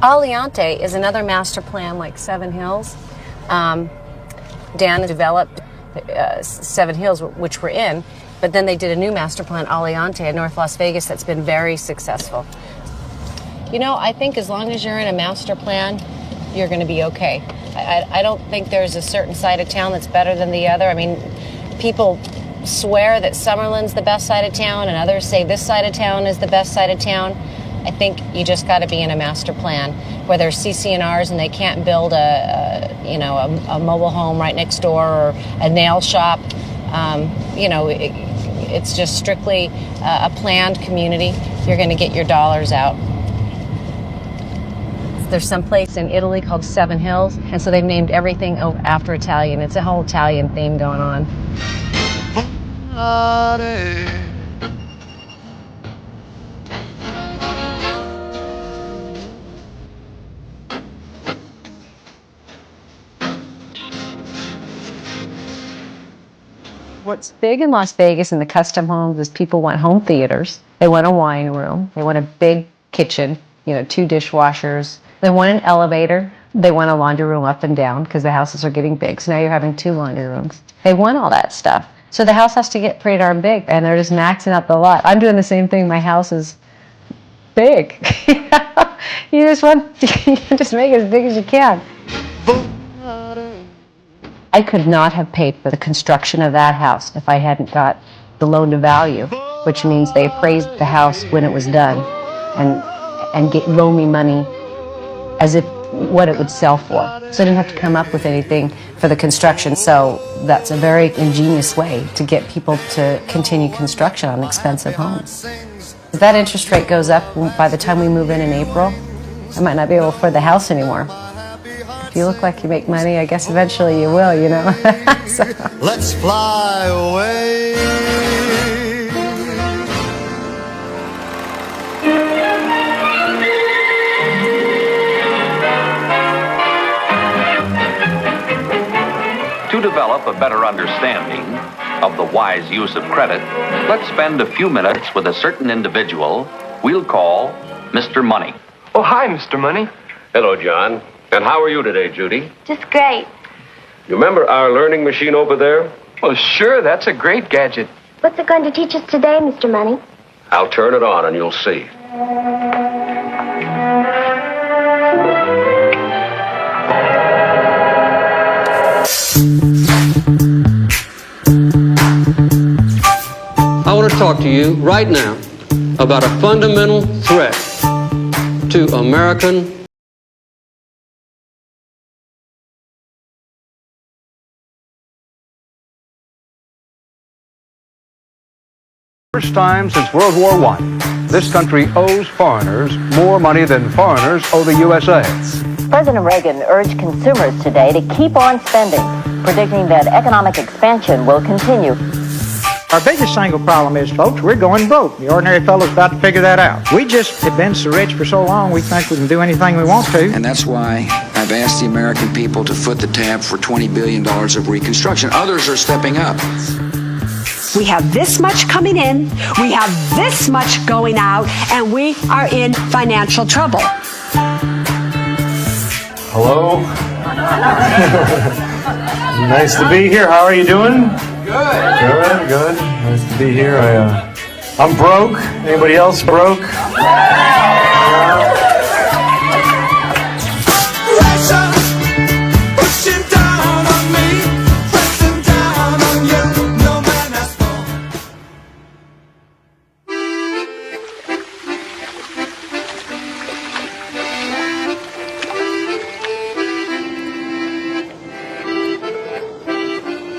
Aliante is another master plan like Seven Hills. Dan developed Seven Hills, which we're in, but then they did a new master plan, Aliante, in North Las Vegas, that's been very successful. You know, I think as long as you're in a master plan, you're going to be okay. I don't think there's a certain side of town that's better than the other. I mean, people swear that Summerlin's the best side of town, and others say this side of town is the best side of town. I think you just got to be in a master plan where there's CC&Rs and they can't build a mobile home right next door or a nail shop. It's just strictly a planned community. You're going to get your dollars out. There's some place in Italy called Seven Hills, and so they've named everything after Italian. It's a whole Italian theme going on. What's big in Las Vegas in the custom homes is people want home theaters. They want a wine room. They want a big kitchen, 2 dishwashers. They want an elevator. They want a laundry room up and down because the houses are getting big. So now you're having 2 laundry rooms. They want all that stuff. So the house has to get pretty darn big, and they're just maxing out the lot. I'm doing the same thing. My house is big. You just make it as big as you can. I could not have paid for the construction of that house if I hadn't got the loan to value, which means they appraised the house when it was done and loan me money as if what it would sell for. So I didn't have to come up with anything for the construction. So that's a very ingenious way to get people to continue construction on expensive homes. If that interest rate goes up by the time we move in April, I might not be able to afford the house anymore. If you look like you make money, I guess eventually you will, So. Let's fly away. To develop a better understanding of the wise use of credit, let's spend a few minutes with a certain individual we'll call Mr. Money. Oh, hi, Mr. Money. Hello, John. And how are you today, Judy? Just great. You remember our learning machine over there? Well, sure, that's a great gadget. What's it going to teach us today, Mr. Money? I'll turn it on and you'll see. I want to talk to you right now about a fundamental threat to American First time since World War I, this country owes foreigners more money than foreigners owe the USA. President Reagan urged consumers today to keep on spending, predicting that economic expansion will continue. Our biggest single problem is, folks, we're going broke. The ordinary fellow's about to figure that out. We just have been so rich for so long, we think we can do anything we want to. And that's why I've asked the American people to foot the tab for $20 billion of reconstruction. Others are stepping up. We have this much coming in, we have this much going out, and we are in financial trouble. Hello. Nice to be here. How are you doing? Good. Good. Nice to be here. I'm broke. Anybody else broke?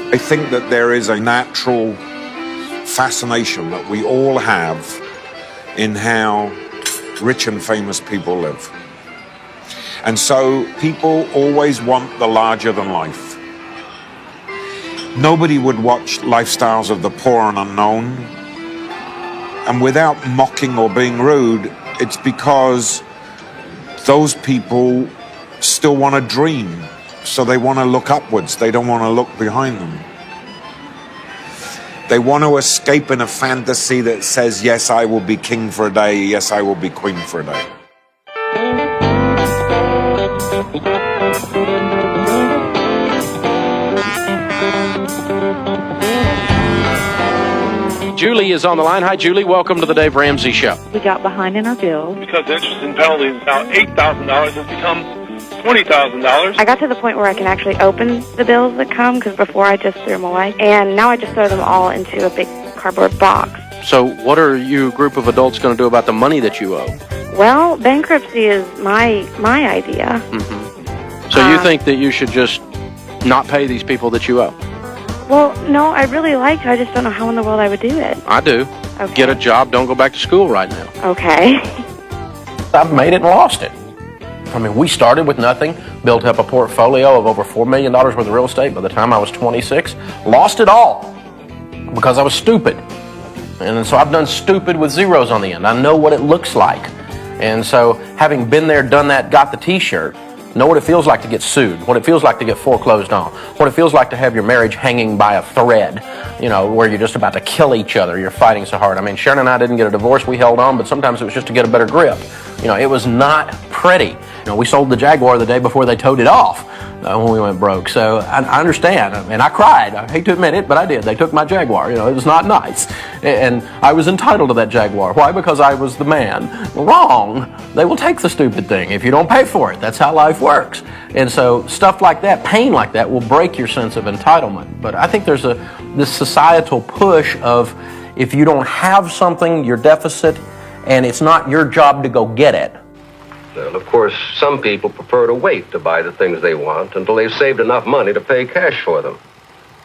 I think that there is a natural fascination that we all have in how rich and famous people live. And so people always want the larger than life. Nobody would watch Lifestyles of the Poor and Unknown. And without mocking or being rude, it's because those people still want to dream. So they want to look upwards. They don't want to look behind them. They want to escape in a fantasy that says, yes, I will be king for a day. Yes, I will be queen for a day. Julie is on the line. Hi, Julie. Welcome to the Dave Ramsey Show. We got behind in our bills. Because interest and penalties is now $8,000 has become $20,000. I got to the point where I can actually open the bills that come, because before I just threw them away. And now I just throw them all into a big cardboard box. So what are you group of adults going to do about the money that you owe? Well, bankruptcy is my idea. Mm-hmm. So you think that you should just not pay these people that you owe? Well, no, I really like to. I just don't know how in the world I would do it. I do. Okay. Get a job. Don't go back to school right now. Okay. I've made it and lost it. I mean, we started with nothing, built up a portfolio of over $4 million worth of real estate. By the time I was 26, lost it all because I was stupid. And so I've done stupid with zeros on the end. I know what it looks like. And so having been there, done that, got the t-shirt, know what it feels like to get sued, what it feels like to get foreclosed on, what it feels like to have your marriage hanging by a thread, you know, where you're just about to kill each other. You're fighting so hard. I mean, Sharon and I didn't get a divorce. We held on, but sometimes it was just to get a better grip. You know, it was not pretty. You know, we sold the Jaguar the day before they towed it off when we went broke. So I understand, and I cried. I hate to admit it, but I did. They took my Jaguar. You know, it was not nice. And I was entitled to that Jaguar. Why? Because I was the man. Wrong. They will take the stupid thing if you don't pay for it. That's how life works. And so stuff like that, pain like that, will break your sense of entitlement. But I think there's this societal push of if you don't have something, you're deficit, and it's not your job to go get it. Well, of course, some people prefer to wait to buy the things they want until they've saved enough money to pay cash for them.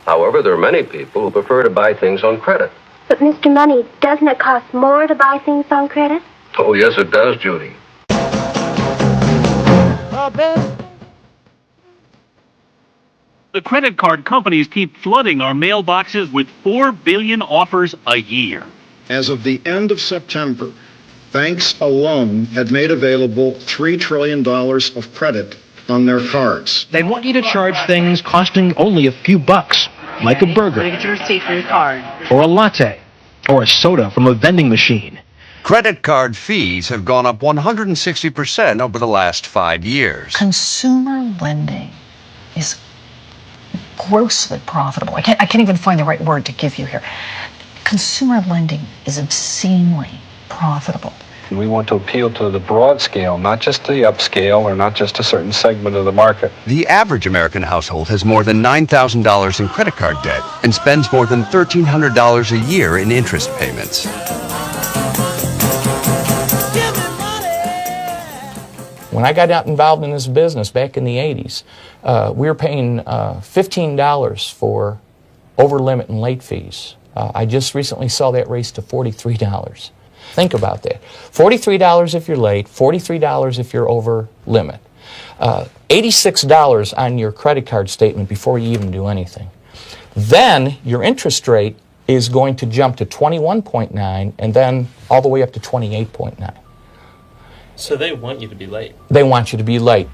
However, there are many people who prefer to buy things on credit. But, Mr. Money, doesn't it cost more to buy things on credit? Oh, yes, it does, Judy. The credit card companies keep flooding our mailboxes with 4 billion offers a year. As of the end of September, banks alone had made available $3 trillion of credit on their cards. They want you to charge things costing only a few bucks, like a burger, Get your receipt for your card. or a latte, or a soda from a vending machine. Credit card fees have gone up 160% over the last 5 years. Consumer lending is grossly profitable. I can't even find the right word to give you here. Consumer lending is obscenely profitable. We want to appeal to the broad scale, not just the upscale or not just a certain segment of the market. The average American household has more than $9,000 in credit card debt and spends more than $1,300 a year in interest payments. When I got involved in this business back in the 80s, we were paying $15 for over limit and late fees. I just recently saw that raise to $43. Think about that. $43 if you're late, $43 if you're over limit. $86 on your credit card statement before you even do anything. Then your interest rate is going to jump to 21.9 and then all the way up to 28.9. So they want you to be late. They want you to be late.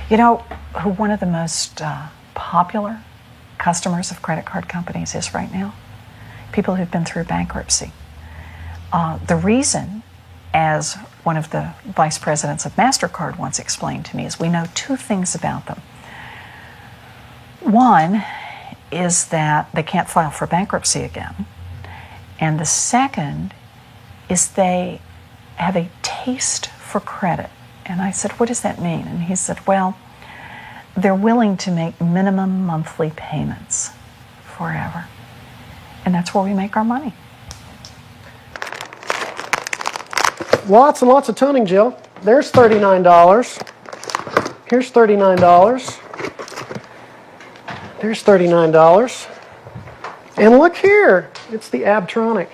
You know who one of the most popular customers of credit card companies is right now? People who've been through bankruptcy. The reason, as one of the vice presidents of MasterCard once explained to me, is we know two things about them. One is that they can't file for bankruptcy again. And the second is they have a taste for credit. And I said, what does that mean? And he said, well, they're willing to make minimum monthly payments forever. And that's where we make our money. Lots and lots of toning, Jill. There's $39. Here's $39. There's $39. And look here, it's the Abtronic.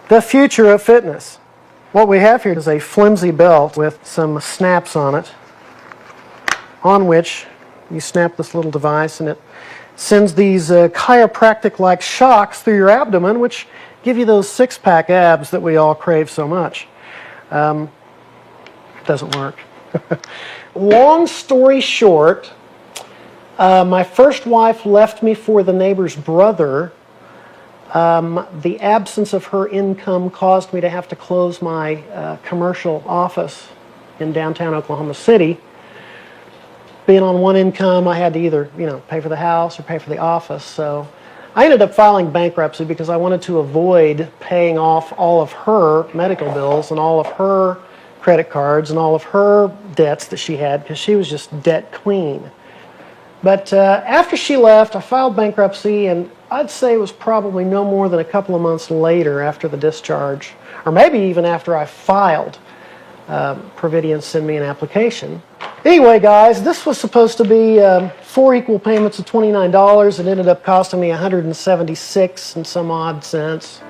The future of fitness. What we have here is a flimsy belt with some snaps on it, on which you snap this little device and it sends these chiropractic-like shocks through your abdomen, which give you those six-pack abs that we all crave so much. Doesn't work. Long story short, my first wife left me for the neighbor's brother. The absence of her income caused me to have to close my commercial office in downtown Oklahoma City. being on one income, I had to either, pay for the house or pay for the office. So I ended up filing bankruptcy because I wanted to avoid paying off all of her medical bills and all of her credit cards and all of her debts that she had, because she was just debt queen. But after she left, I filed bankruptcy, and I'd say it was probably no more than a couple of months later after the discharge, or maybe even after I filed, Providian sent me an application. Anyway, guys, this was supposed to be 4 equal payments of $29. It ended up costing me $176 and some odd cents.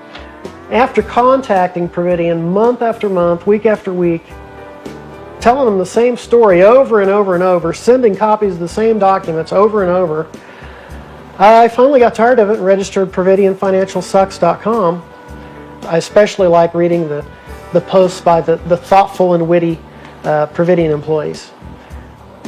After contacting Providian month after month, week after week, telling them the same story over and over and over, sending copies of the same documents over and over, I finally got tired of it and registered ProvidianFinancialSucks.com. I especially like reading the posts by the thoughtful and witty Providian employees.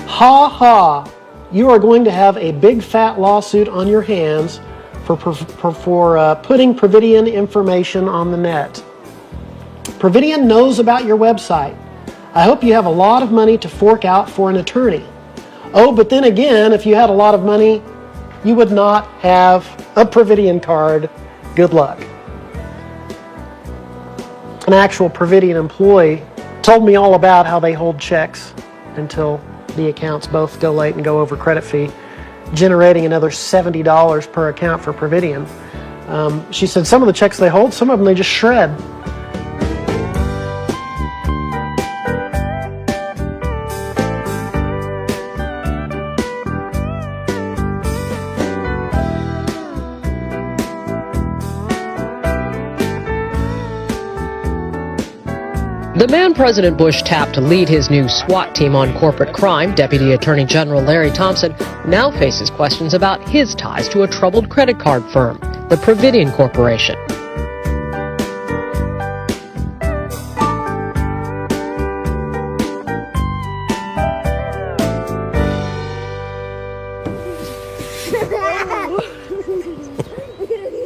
Ha ha! You are going to have a big fat lawsuit on your hands for putting Providian information on the net. Providian knows about your website. I hope you have a lot of money to fork out for an attorney. Oh, but then again, if you had a lot of money, you would not have a Providian card. Good luck. An actual Providian employee told me all about how they hold checks until the accounts both go late and go over credit fee, generating another $70 per account for Providian. She said some of the checks they hold, some of them they just shred. The man President Bush tapped to lead his new SWAT team on corporate crime, Deputy Attorney General Larry Thompson, now faces questions about his ties to a troubled credit card firm, the Providian Corporation.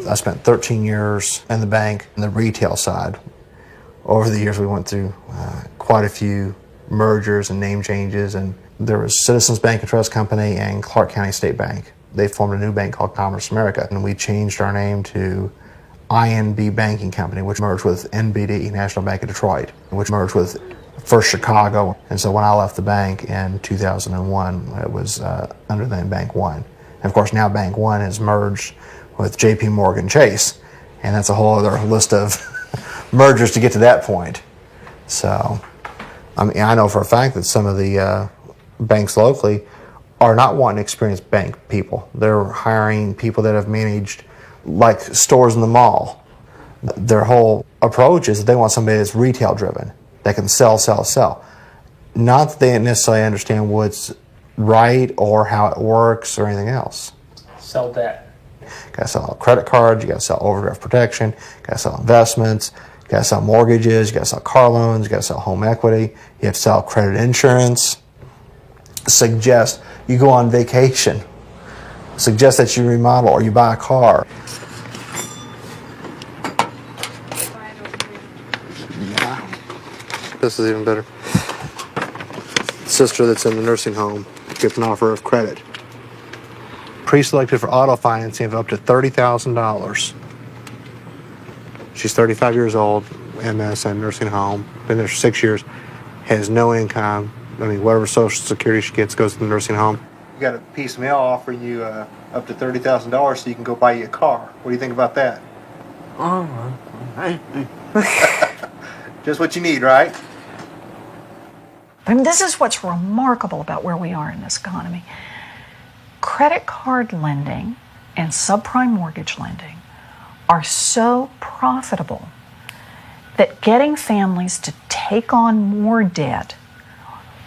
I spent 13 years in the bank, in the retail side. Over the years, we went through quite a few mergers and name changes, and there was Citizens Bank and Trust Company and Clark County State Bank. They formed a new bank called Commerce America, and we changed our name to INB Banking Company, which merged with NBD, National Bank of Detroit, which merged with First Chicago. And so when I left the bank in 2001, it was under the name Bank One. And of course, now Bank One has merged with JP Morgan Chase, and that's a whole other list of mergers to get to that point. So, I know for a fact that some of the banks locally are not wanting experienced bank people. They're hiring people that have managed like stores in the mall. Their whole approach is that they want somebody that's retail driven, that can sell. Not that they necessarily understand what's right or how it works or anything else. Sell that. You gotta sell credit cards, you gotta sell overdraft protection, you gotta sell investments, you gotta sell mortgages, you gotta sell car loans, you gotta sell home equity, you have to sell credit insurance. Suggest you go on vacation. Suggest that you remodel or you buy a car. This is even better. Sister that's in the nursing home gets an offer of credit. Pre-selected for auto financing of up to $30,000. She's 35 years old, MS in a nursing home, been there for 6 years, has no income. I mean, whatever Social Security she gets goes to the nursing home. You got a piece of mail offering you up to $30,000 so you can go buy you a car. What do you think about that? Just what you need, right? I mean, this is what's remarkable about where we are in this economy. Credit card lending and subprime mortgage lending are so profitable that getting families to take on more debt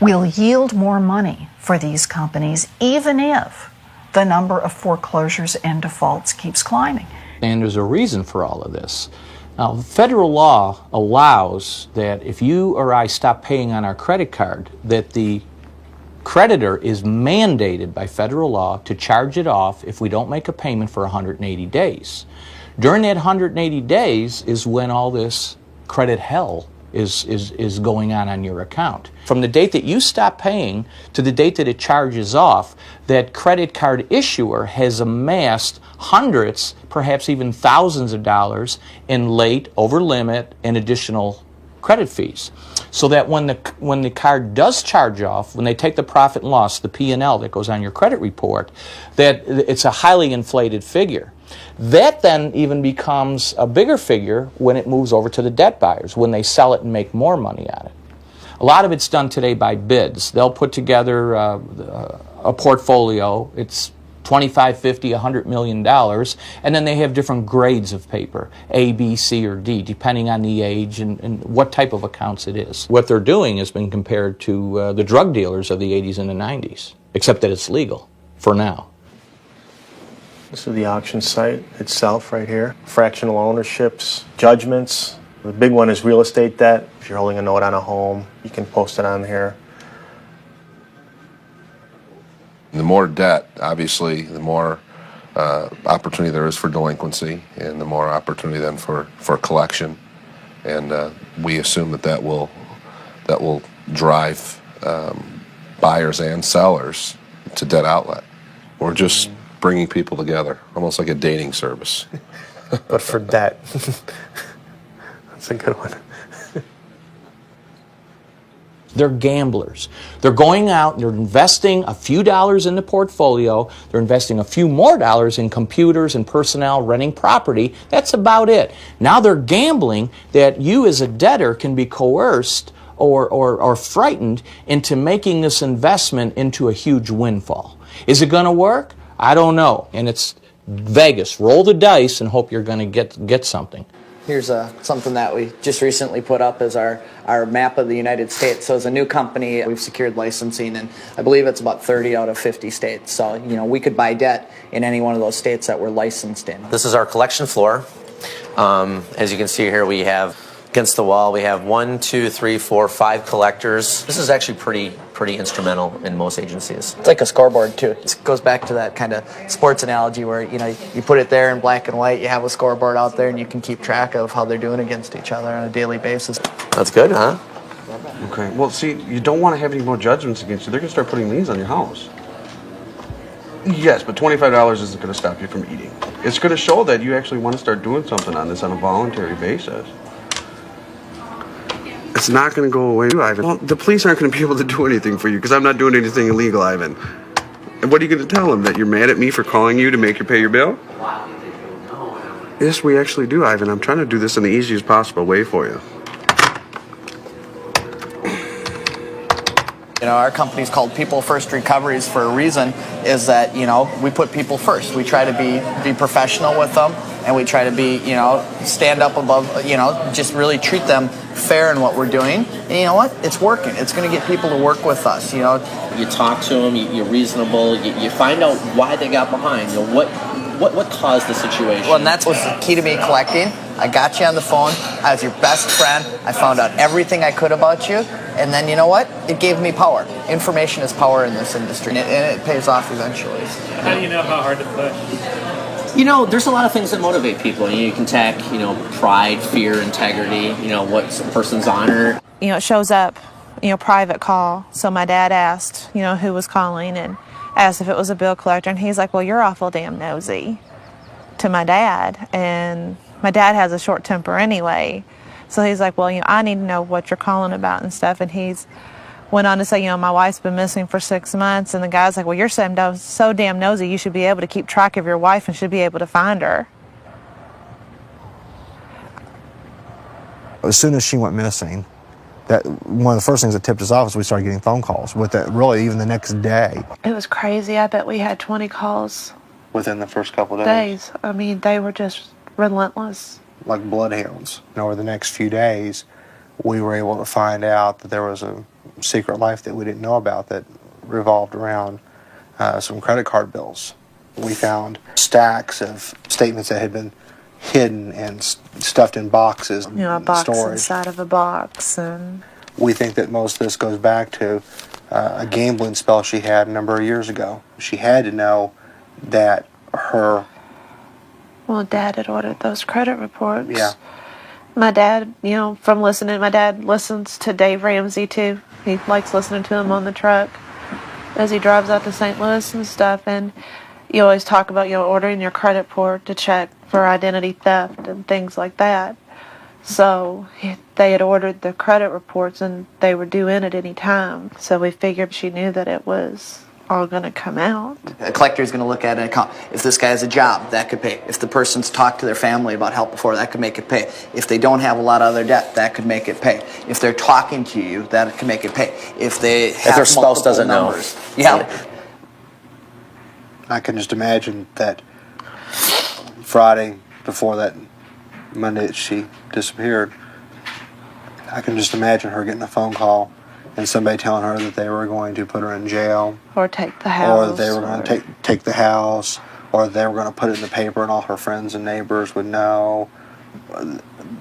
will yield more money for these companies, even if the number of foreclosures and defaults keeps climbing. And there's a reason for all of this. Now, federal law allows that if you or I stop paying on our credit card, that the creditor is mandated by federal law to charge it off if we don't make a payment for 180 days. During that 180 days is when all this credit hell is going on your account. From the date that you stop paying to the date that it charges off, that credit card issuer has amassed hundreds, perhaps even thousands of dollars in late, over limit, and additional credit fees. So that when the card does charge off, when they take the profit and loss, the P&L that goes on your credit report, that it's a highly inflated figure. That then even becomes a bigger figure when it moves over to the debt buyers, when they sell it and make more money on it. A lot of it's done today by bids. They'll put together a portfolio. It's $25, $50, $100 million, and then they have different grades of paper, A, B, C, or D, depending on the age and what type of accounts it is. What they're doing has been compared to the drug dealers of the 80s and the 90s, except that it's legal for now. This is the auction site itself right here. Fractional ownerships, judgments. The big one is real estate debt. If you're holding a note on a home, you can post it on here. The more debt, obviously, the more opportunity there is for delinquency, and the more opportunity then for collection. And we assume that will drive buyers and sellers to debt outlet. We're just bringing people together, almost like a dating service. But for debt. That's a good one. They're gamblers. They're going out, they're investing a few dollars in the portfolio, they're investing a few more dollars in computers and personnel, renting property. That's about it. Now they're gambling that you as a debtor can be coerced or frightened into making this investment into a huge windfall. Is it going to work? I don't know. And it's Vegas. Roll the dice and hope you're going to get something. Here's something that we just recently put up as our map of the United States. So as a new company, we've secured licensing in, I believe it's about 30 out of 50 states. So, you know, we could buy debt in any one of those states that we're licensed in. This is our collection floor. As you can see here, we have against the wall, we have 1, 2, 3, 4, 5 collectors. This is actually pretty instrumental in most agencies. It's like a scoreboard too. It goes back to that kind of sports analogy where, you know, you put it there in black and white, you have a scoreboard out there, and you can keep track of how they're doing against each other on a daily basis. That's good, huh? Okay, well, see, you don't want to have any more judgments against you. They're going to start putting liens on your house. Yes, but $25 isn't going to stop you from eating. It's going to show that you actually want to start doing something on this on a voluntary basis. It's not going to go away, Ivan. Well, the police aren't going to be able to do anything for you because I'm not doing anything illegal, Ivan. And what are you going to tell them? That you're mad at me for calling you to make you pay your bill? Yes, we actually do, Ivan. I'm trying to do this in the easiest possible way for you. You know, our company's called People First Recoveries for a reason, is that, you know, we put people first. We try to be professional with them, and we try to be, you know, stand up above, you know, just really treat them fair in what we're doing. And you know what? It's working. It's going to get people to work with us, you know. You talk to them, you're reasonable, you find out why they got behind, you know, what caused the situation. Well, and that's what's the key to me collecting. I got you on the phone. I was your best friend. I found out everything I could about you. And then, you know what? It gave me power. Information is power in this industry, and it pays off eventually. How do you know how hard to push? You know, there's a lot of things that motivate people. You can tack, you know, pride, fear, integrity, you know, what's a person's honor. You know, it shows up, you know, private call. So my dad asked, you know, who was calling and asked if it was a bill collector. And he's like, well, you're awful damn nosy to my dad. And my dad has a short temper anyway. So he's like, well, you know, I need to know what you're calling about and stuff. And he's went on to say, you know, my wife's been missing for 6 months. And the guy's like, well, you're so damn nosy, you should be able to keep track of your wife and should be able to find her. As soon as she went missing, that one of the first things that tipped us off is we started getting phone calls with that, really even the next day. It was crazy. I bet we had 20 calls. Within the first couple of days? I mean, they were just relentless. Like bloodhounds. And over the next few days, we were able to find out that there was a secret life that we didn't know about that revolved around some credit card bills. We found stacks of statements that had been hidden and stuffed in boxes. You know, a box storage. inside of a box. And we think that most of this goes back to a gambling spell she had a number of years ago. She had to know that her... Well, Dad had ordered those credit reports. Yeah. My dad, from listening, my dad listens to Dave Ramsey too. He likes listening to him on the truck as he drives out to St. Louis and stuff. And you always talk about, ordering your credit report to check for identity theft and things like that. So they had ordered the credit reports and they were due in at any time. So we figured she knew that it was all going to come out. A collector is going to look at an account. If this guy has a job, that could pay. If the person's talked to their family about help before, that could make it pay. If they don't have a lot of other debt, that could make it pay. If they're talking to you, that could make it pay. If they have their spouse doesn't numbers, know. Yeah. I can just imagine that Friday before that Monday that she disappeared, I can just imagine her getting a phone call and somebody telling her that they were going to put her in jail. Or take the house. Or that they were going to take the house. Or they were going to put it in the paper and all her friends and neighbors would know.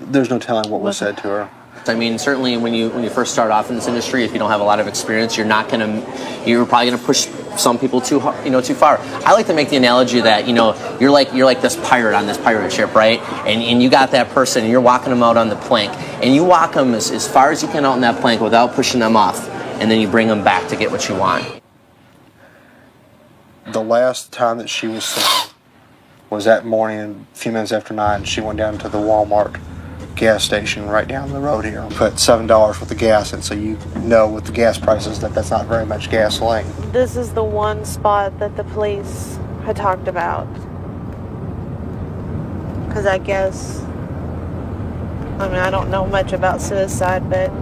There's no telling what was said to her. I mean, certainly when you first start off in this industry, if you don't have a lot of experience, you're probably gonna push some people too far. I like to make the analogy that you're like this pirate on this pirate ship, right? And you got that person, and you're walking them out on the plank, and you walk them as far as you can out on that plank without pushing them off, and then you bring them back to get what you want. The last time that she was seen was that morning, a few minutes after 9. She went down to the Walmart gas station right down the road here. Put $7 worth of gas in, so you know with the gas prices that's not very much gasoline. This is the one spot that the police had talked about. Because I guess, I don't know much about suicide, but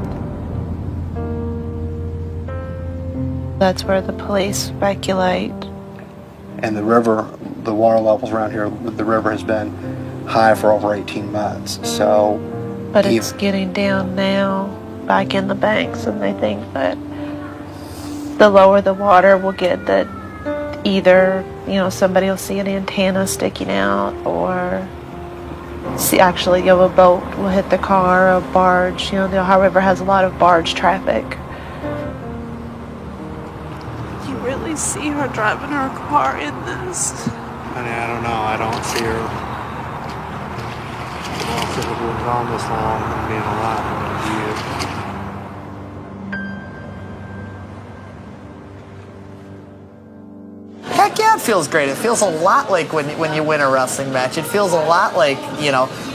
that's where the police speculate. And the river, the water levels around here, the river has been high for over 18 months. So, but it's getting down now, back in the banks, and they think that the lower the water will get, that either somebody will see an antenna sticking out, or actually a boat will hit the car, a barge. The Ohio River has a lot of barge traffic. You really see her driving her car in this? Honey, I don't know. I don't see her. If it was on this long and being alive, Heck yeah, it feels great. It feels a lot like when you win a wrestling match. It feels a lot like,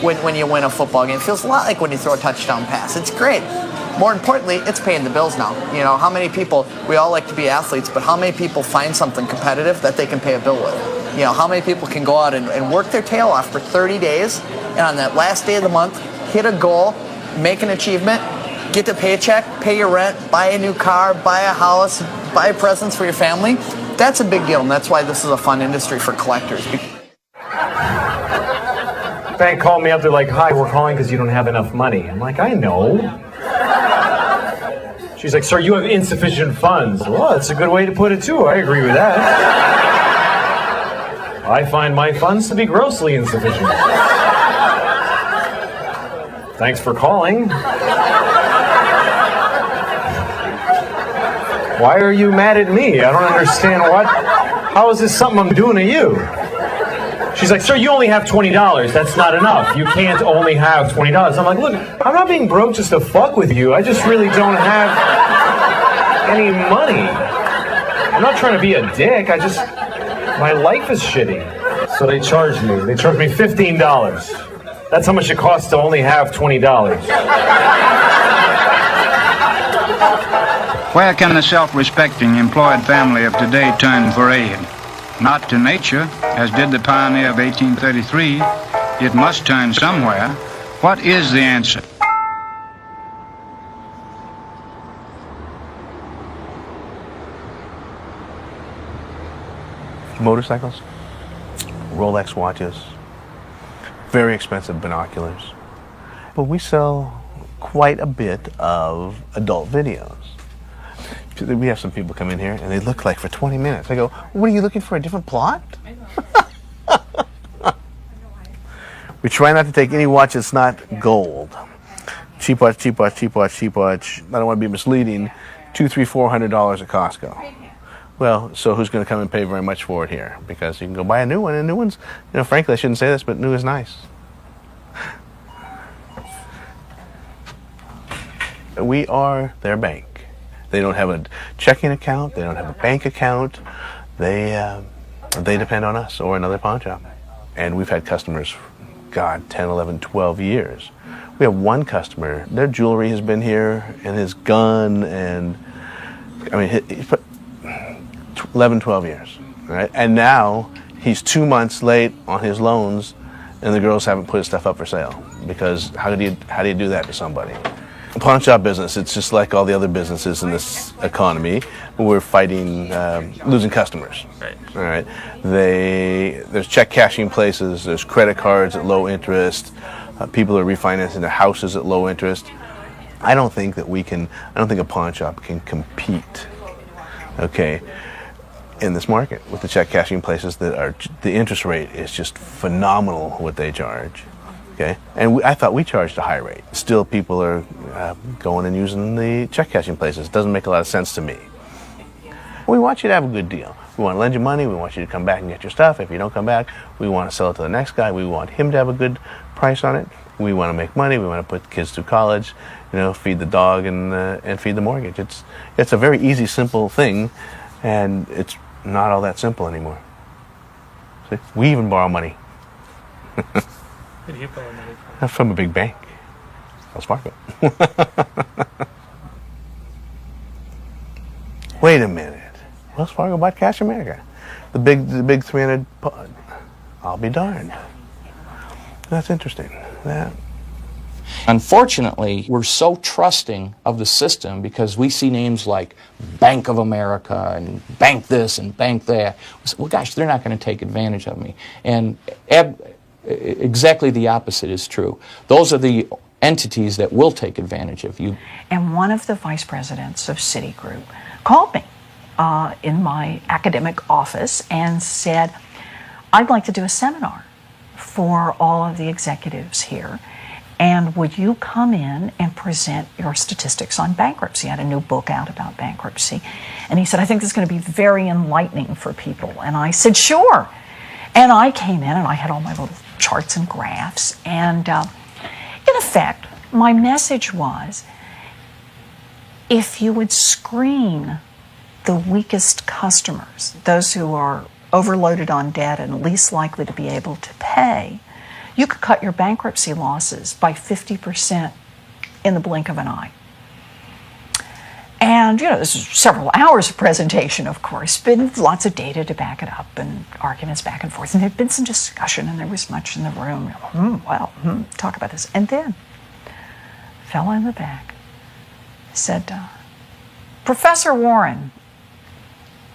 when you win a football game. It feels a lot like when you throw a touchdown pass. It's great. More importantly, it's paying the bills now. How many people, we all like to be athletes, but how many people find something competitive that they can pay a bill with? How many people can go out and work their tail off for 30 days, and on that last day of the month, hit a goal, make an achievement, get a paycheck, pay your rent, buy a new car, buy a house, buy presents for your family? That's a big deal, and that's why this is a fun industry for collectors. Bank called me up, they're like, "Hi, we're calling because you don't have enough money." I'm like, "I know." She's like, "Sir, you have insufficient funds." Well, that's a good way to put it too. I agree with that. I find my funds to be grossly insufficient. Thanks for calling. Why are you mad at me? I don't understand what. How is this something I'm doing to you? She's like, "Sir, you only have $20. That's not enough. You can't only have $20. I'm like, "Look, I'm not being broke just to fuck with you. I just really don't have any money. I'm not trying to be a dick. My life is shitty." So they charged me. They charged me $15. That's how much it costs to only have $20. Where can the self-respecting employed family of today turn for aid? Not to nature, as did the pioneer of 1833. It must turn somewhere. What is the answer? Motorcycles, Rolex watches, very expensive binoculars. But we sell quite a bit of adult videos. We have some people come in here and they look like for 20 minutes. I go, "What are you looking for, a different plot?" We try not to take any watch that's not gold. Cheap watch, cheap watch, cheap watch, cheap watch. I don't want to be misleading. $200, $300, $400 at Costco. Well, so who's going to come and pay very much for it here? Because you can go buy a new one, and new ones, frankly, I shouldn't say this, but new is nice. We are their bank. They don't have a checking account. They don't have a bank account. They depend on us or another pawn shop. And we've had customers, God, 10, 11, 12 years. We have one customer, their jewelry has been here, and his gun, and I mean, he's put 11, 12 years, right? And now he's 2 months late on his loans, and the girls haven't put his stuff up for sale. Because how do you do that to somebody? The pawn shop business, it's just like all the other businesses in this economy. We're fighting losing customers. Right. All right. There's check cashing places. There's credit cards at low interest. People are refinancing their houses at low interest. I don't think a pawn shop can compete. Okay. In this market with the check cashing places the interest rate is just phenomenal what they charge. Okay, and I thought we charged a high rate. Still, people are going and using the check cashing places. It doesn't make a lot of sense to me. We want you to have a good deal. We want to lend you money. We want you to come back and get your stuff. If you don't come back, we want to sell it to the next guy. We want him to have a good price on it. We want to make money. We want to put kids through college. Feed the dog and feed the mortgage. It's a very easy, simple thing, and it's not all that simple anymore. See? We even borrow money. Who do you borrow money from? From a big bank. Wells Fargo. Wait a minute. Wells Fargo bought Cash America. The big 300 pod. I'll be darned. That's interesting. Yeah. Unfortunately, we're so trusting of the system because we see names like Bank of America and Bank this and Bank that. Well, gosh, they're not going to take advantage of me. And exactly the opposite is true. Those are the entities that will take advantage of you. And one of the vice presidents of Citigroup called me in my academic office and said, I'd like to do a seminar for all of the executives here. And would you come in and present your statistics on bankruptcy? He had a new book out about bankruptcy. And he said, I think this is going to be very enlightening for people. And I said, sure. And I came in and I had all my little charts and graphs. And in effect, my message was, if you would screen the weakest customers, those who are overloaded on debt and least likely to be able to pay, you could cut your bankruptcy losses by 50% in the blink of an eye. And, this is several hours of presentation, of course, but lots of data to back it up and arguments back and forth. And there'd been some discussion and there was much in the room. Talk about this. And then, a fellow in the back said, Professor Warren.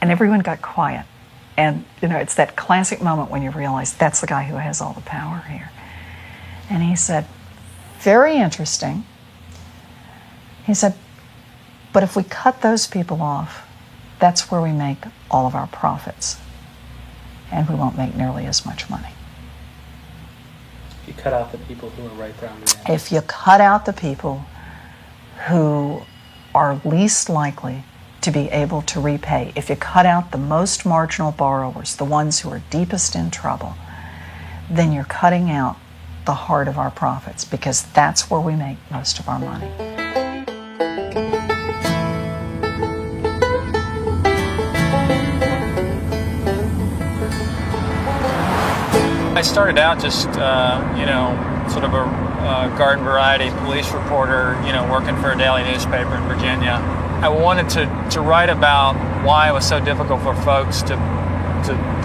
And everyone got quiet. And, it's that classic moment when you realize that's the guy who has all the power here. And he said, very interesting. He said, but if we cut those people off, that's where we make all of our profits. And we won't make nearly as much money. You cut out the people who are right down the end. If you cut out the people who are least likely to be able to repay, if you cut out the most marginal borrowers, the ones who are deepest in trouble, then you're cutting out the heart of our profits, because that's where we make most of our money. I started out just, sort of a garden variety police reporter, working for a daily newspaper in Virginia. I wanted to write about why it was so difficult for folks to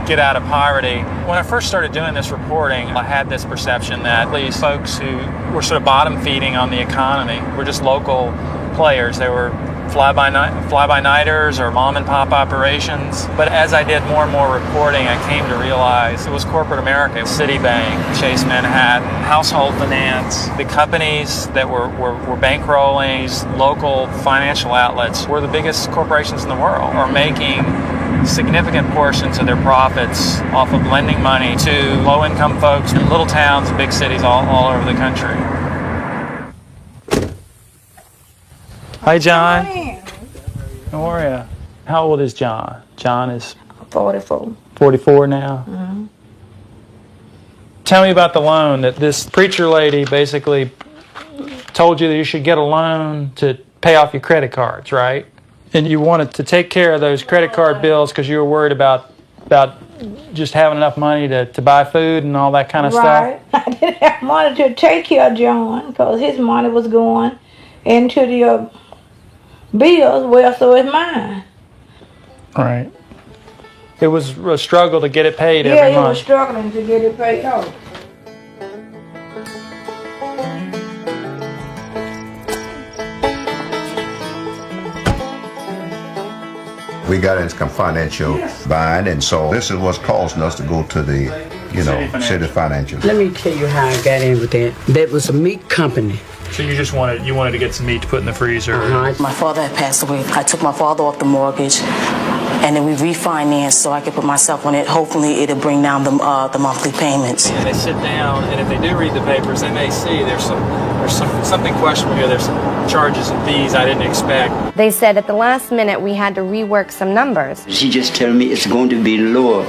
get out of poverty. When I first started doing this reporting, I had this perception that these folks who were sort of bottom feeding on the economy were just local players. They were fly-by-nighters or mom-and-pop operations. But as I did more and more reporting, I came to realize it was corporate America. Citibank, Chase Manhattan, Household Finance, the companies that were bankrolling these local financial outlets were the biggest corporations in the world, are making significant portions of their profits off of lending money to low-income folks in little towns and big cities all over the country. Hi, John. How are you? How old is John? John is 44. 44 now? Mm-hmm. Tell me about the loan that this preacher lady basically told you that you should get a loan to pay off your credit cards, right? And you wanted to take care of those credit card bills because you were worried about just having enough money to buy food and all that kind of Right. stuff. I didn't have money to take care of John because his money was going into the bills. Well, so is mine. Right. It was a struggle to get it paid every Yeah, he month. was struggling to get it paid off. We got into some financial bind, and so this is what's causing us to go to the, city financial. Let me tell you how I got in with that. That was a meat company. So you just wanted to get some meat to put in the freezer. My father had passed away. I took my father off the mortgage, and then we refinanced so I could put myself on it. Hopefully, it'll bring down the monthly payments. And they sit down, and if they do read the papers, they may see there's something questionable here. There's some charges and fees I didn't expect. They said at the last minute we had to rework some numbers. She just told me it's going to be lower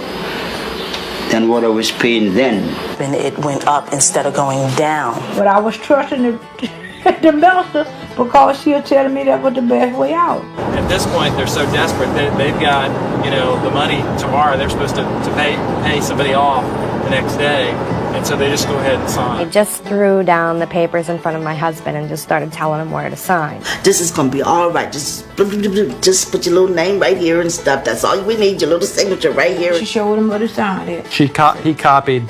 than what I was paying then. And it went up instead of going down. But I was trusting the minister because she was telling me that was the best way out. At this point, they're so desperate that they've got, the money tomorrow. They're supposed to pay somebody off the next day, and so they just go ahead and sign. I just threw down the papers in front of my husband and just started telling him where to sign. This is going to be all right. Just put your little name right here and stuff. That's all we need, your little signature right here. She showed him where to sign it. He copied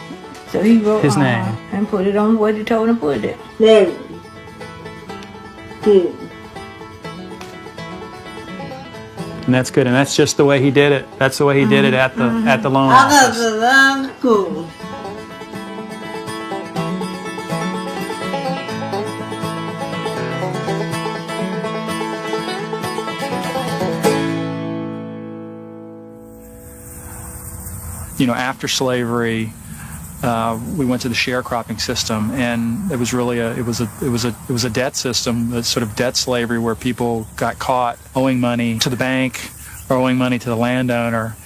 So he wrote his name and put it on where he told him to put it. and that's good. And that's just the way he did it. That's the way he did it at the loan office. Cool. After slavery, we went to the sharecropping system, and it was really it was a debt system, a sort of debt slavery where people got caught owing money to the bank or owing money to the landowner,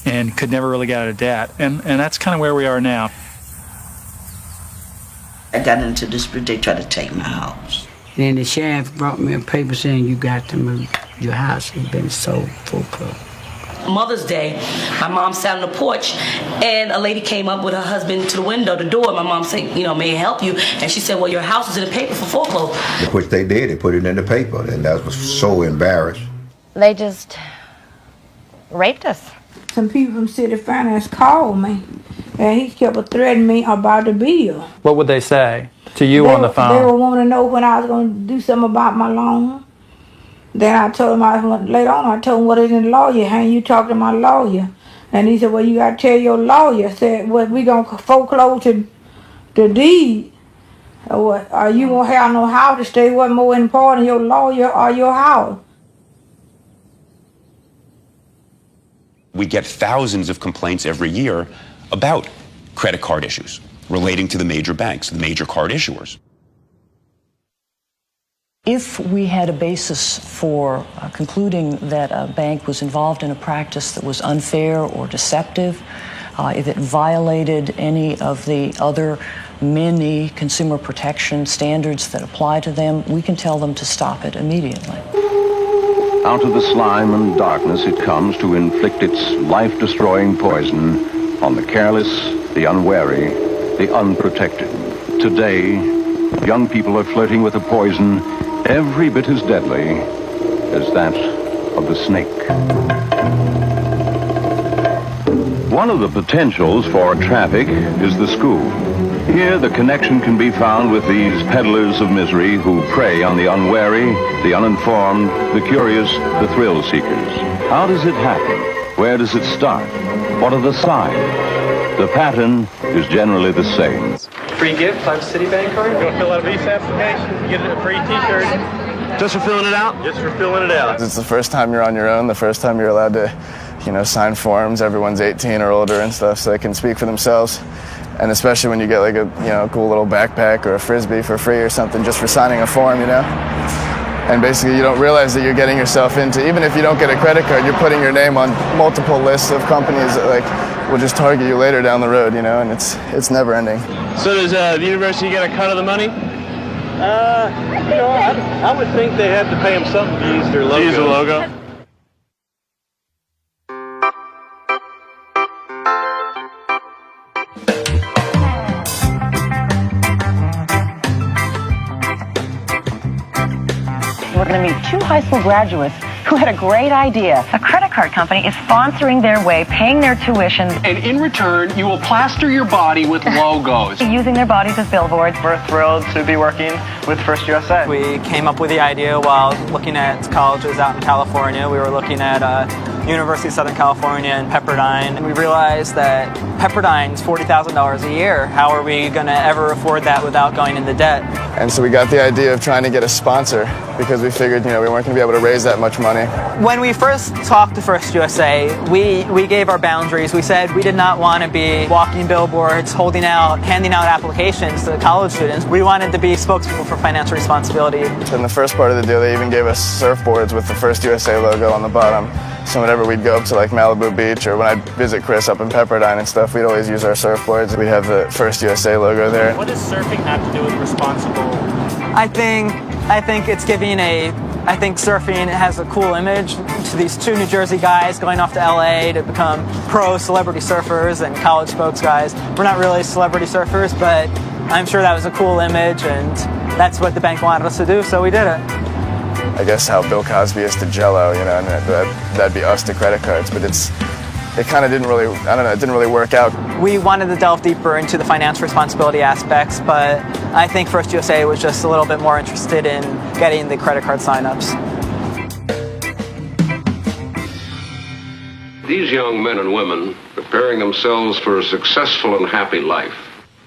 and could never really get out of debt. And that's kind of where we are now. I got into this, but they tried to take my house. Then the sheriff brought me a paper saying you got to move. Your house has been sold foreclosed. Mother's Day, my mom sat on the porch, and a lady came up with her husband to the door. My mom said, may I help you? And she said, well, your house is in the paper for foreclosure. Which they did. They put it in the paper, and that was so embarrassed. They just raped us. Some people from City Finance called me, and he kept threatening me about the bill. What would they say to you on the phone? They were wanting to know when I was going to do something about my loan. Then I told him, later on, I told him, what is in the lawyer? How you talk to my lawyer? And he said, well, you got to tell your lawyer. I said, well, we going to foreclose the deed. Or what? Or you won't have no house to stay. What more important, your lawyer or your house? We get thousands of complaints every year about credit card issues relating to the major banks, the major card issuers. If we had a basis for concluding that a bank was involved in a practice that was unfair or deceptive, if it violated any of the other many consumer protection standards that apply to them, we can tell them to stop it immediately. Out of the slime and darkness it comes to inflict its life-destroying poison on the careless, the unwary, the unprotected. Today, young people are flirting with a poison every bit as deadly as that of the snake. One of the potentials for traffic is the school. Here, the connection can be found with these peddlers of misery who prey on the unwary, the uninformed, the curious, the thrill seekers. How does it happen? Where does it start? What are the signs? The pattern is generally the same. Free gift, I'm Citibank card. You want to fill out a visa application? You get a free t-shirt. Just for filling it out? Just for filling it out. It's the first time you're on your own, the first time you're allowed to, sign forms. Everyone's 18 or older and stuff, so they can speak for themselves. And especially when you get like a, cool little backpack or a Frisbee for free or something just for signing a form, And basically you don't realize that you're getting yourself into, even if you don't get a credit card, you're putting your name on multiple lists of companies that will just target you later down the road, and it's never ending. So does the university get a cut of the money? You know, I would think they have to pay them something to use their logo. To use the logo? We're going to meet two high school graduates who had a great idea. A credit card company is sponsoring their way, paying their tuition. And in return, you will plaster your body with logos. Using their bodies as billboards. We're thrilled to be working with First USA. We came up with the idea while looking at colleges out in California. We were looking at University of Southern California and Pepperdine, and we realized that Pepperdine's $40,000 a year. How are we going to ever afford that without going into debt? And so we got the idea of trying to get a sponsor because we figured, we weren't going to be able to raise that much money. When we first talked to First USA, we gave our boundaries. We said we did not want to be walking billboards, handing out applications to college students. We wanted to be spokespeople for financial responsibility. In the first part of the deal, they even gave us surfboards with the First USA logo on the bottom. So whenever we'd go up to like Malibu Beach or when I'd visit Chris up in Pepperdine and stuff, we'd always use our surfboards. We'd have the First USA logo there. What does surfing have to do with responsible? I think it's giving I think surfing has a cool image to these two New Jersey guys going off to LA to become pro celebrity surfers and college spokes guys. We're not really celebrity surfers, but I'm sure that was a cool image and that's what the bank wanted us to do, so we did it. I guess how Bill Cosby is to Jell-O, and that'd be us to credit cards, but it kind of didn't really, it didn't really work out. We wanted to delve deeper into the financial responsibility aspects, but I think First USA was just a little bit more interested in getting the credit card signups. These young men and women preparing themselves for a successful and happy life.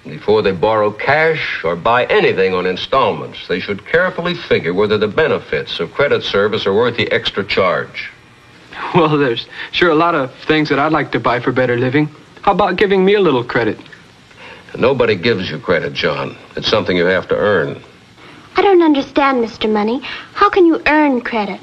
Before they borrow cash or buy anything on installments, they should carefully figure whether the benefits of credit service are worth the extra charge. Well, there's sure a lot of things that I'd like to buy for better living. How about giving me a little credit? Nobody gives you credit, John. It's something you have to earn. I don't understand, Mr. Money. How can you earn credit?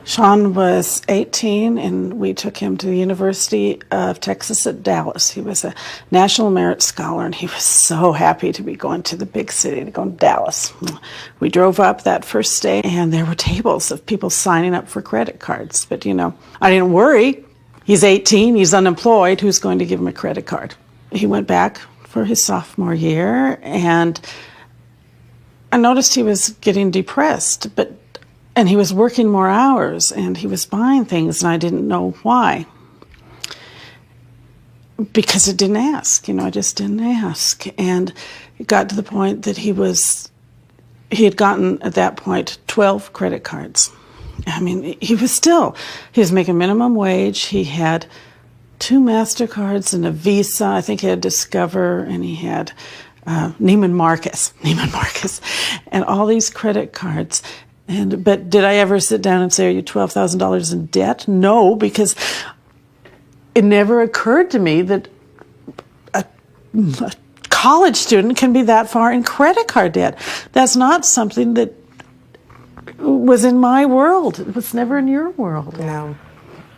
Sean was 18, and we took him to the University of Texas at Dallas. He was a National Merit Scholar, and he was so happy to be going to the big city, to go to Dallas. We drove up that first day, and there were tables of people signing up for credit cards. But, I didn't worry. He's 18, he's unemployed. Who's going to give him a credit card? He went back for his sophomore year, and I noticed he was getting depressed, and he was working more hours, and he was buying things, and I didn't know why. Because it didn't ask, I just didn't ask. And it got to the point that he had gotten, at that point, 12 credit cards. He was making minimum wage. He had 2 MasterCards and a Visa. I think he had Discover, and he had Neiman Marcus, and all these credit cards. But did I ever sit down and say, are you $12,000 in debt? No, because it never occurred to me that a college student can be that far in credit card debt. That's not something that was in my world. It was never in your world. No.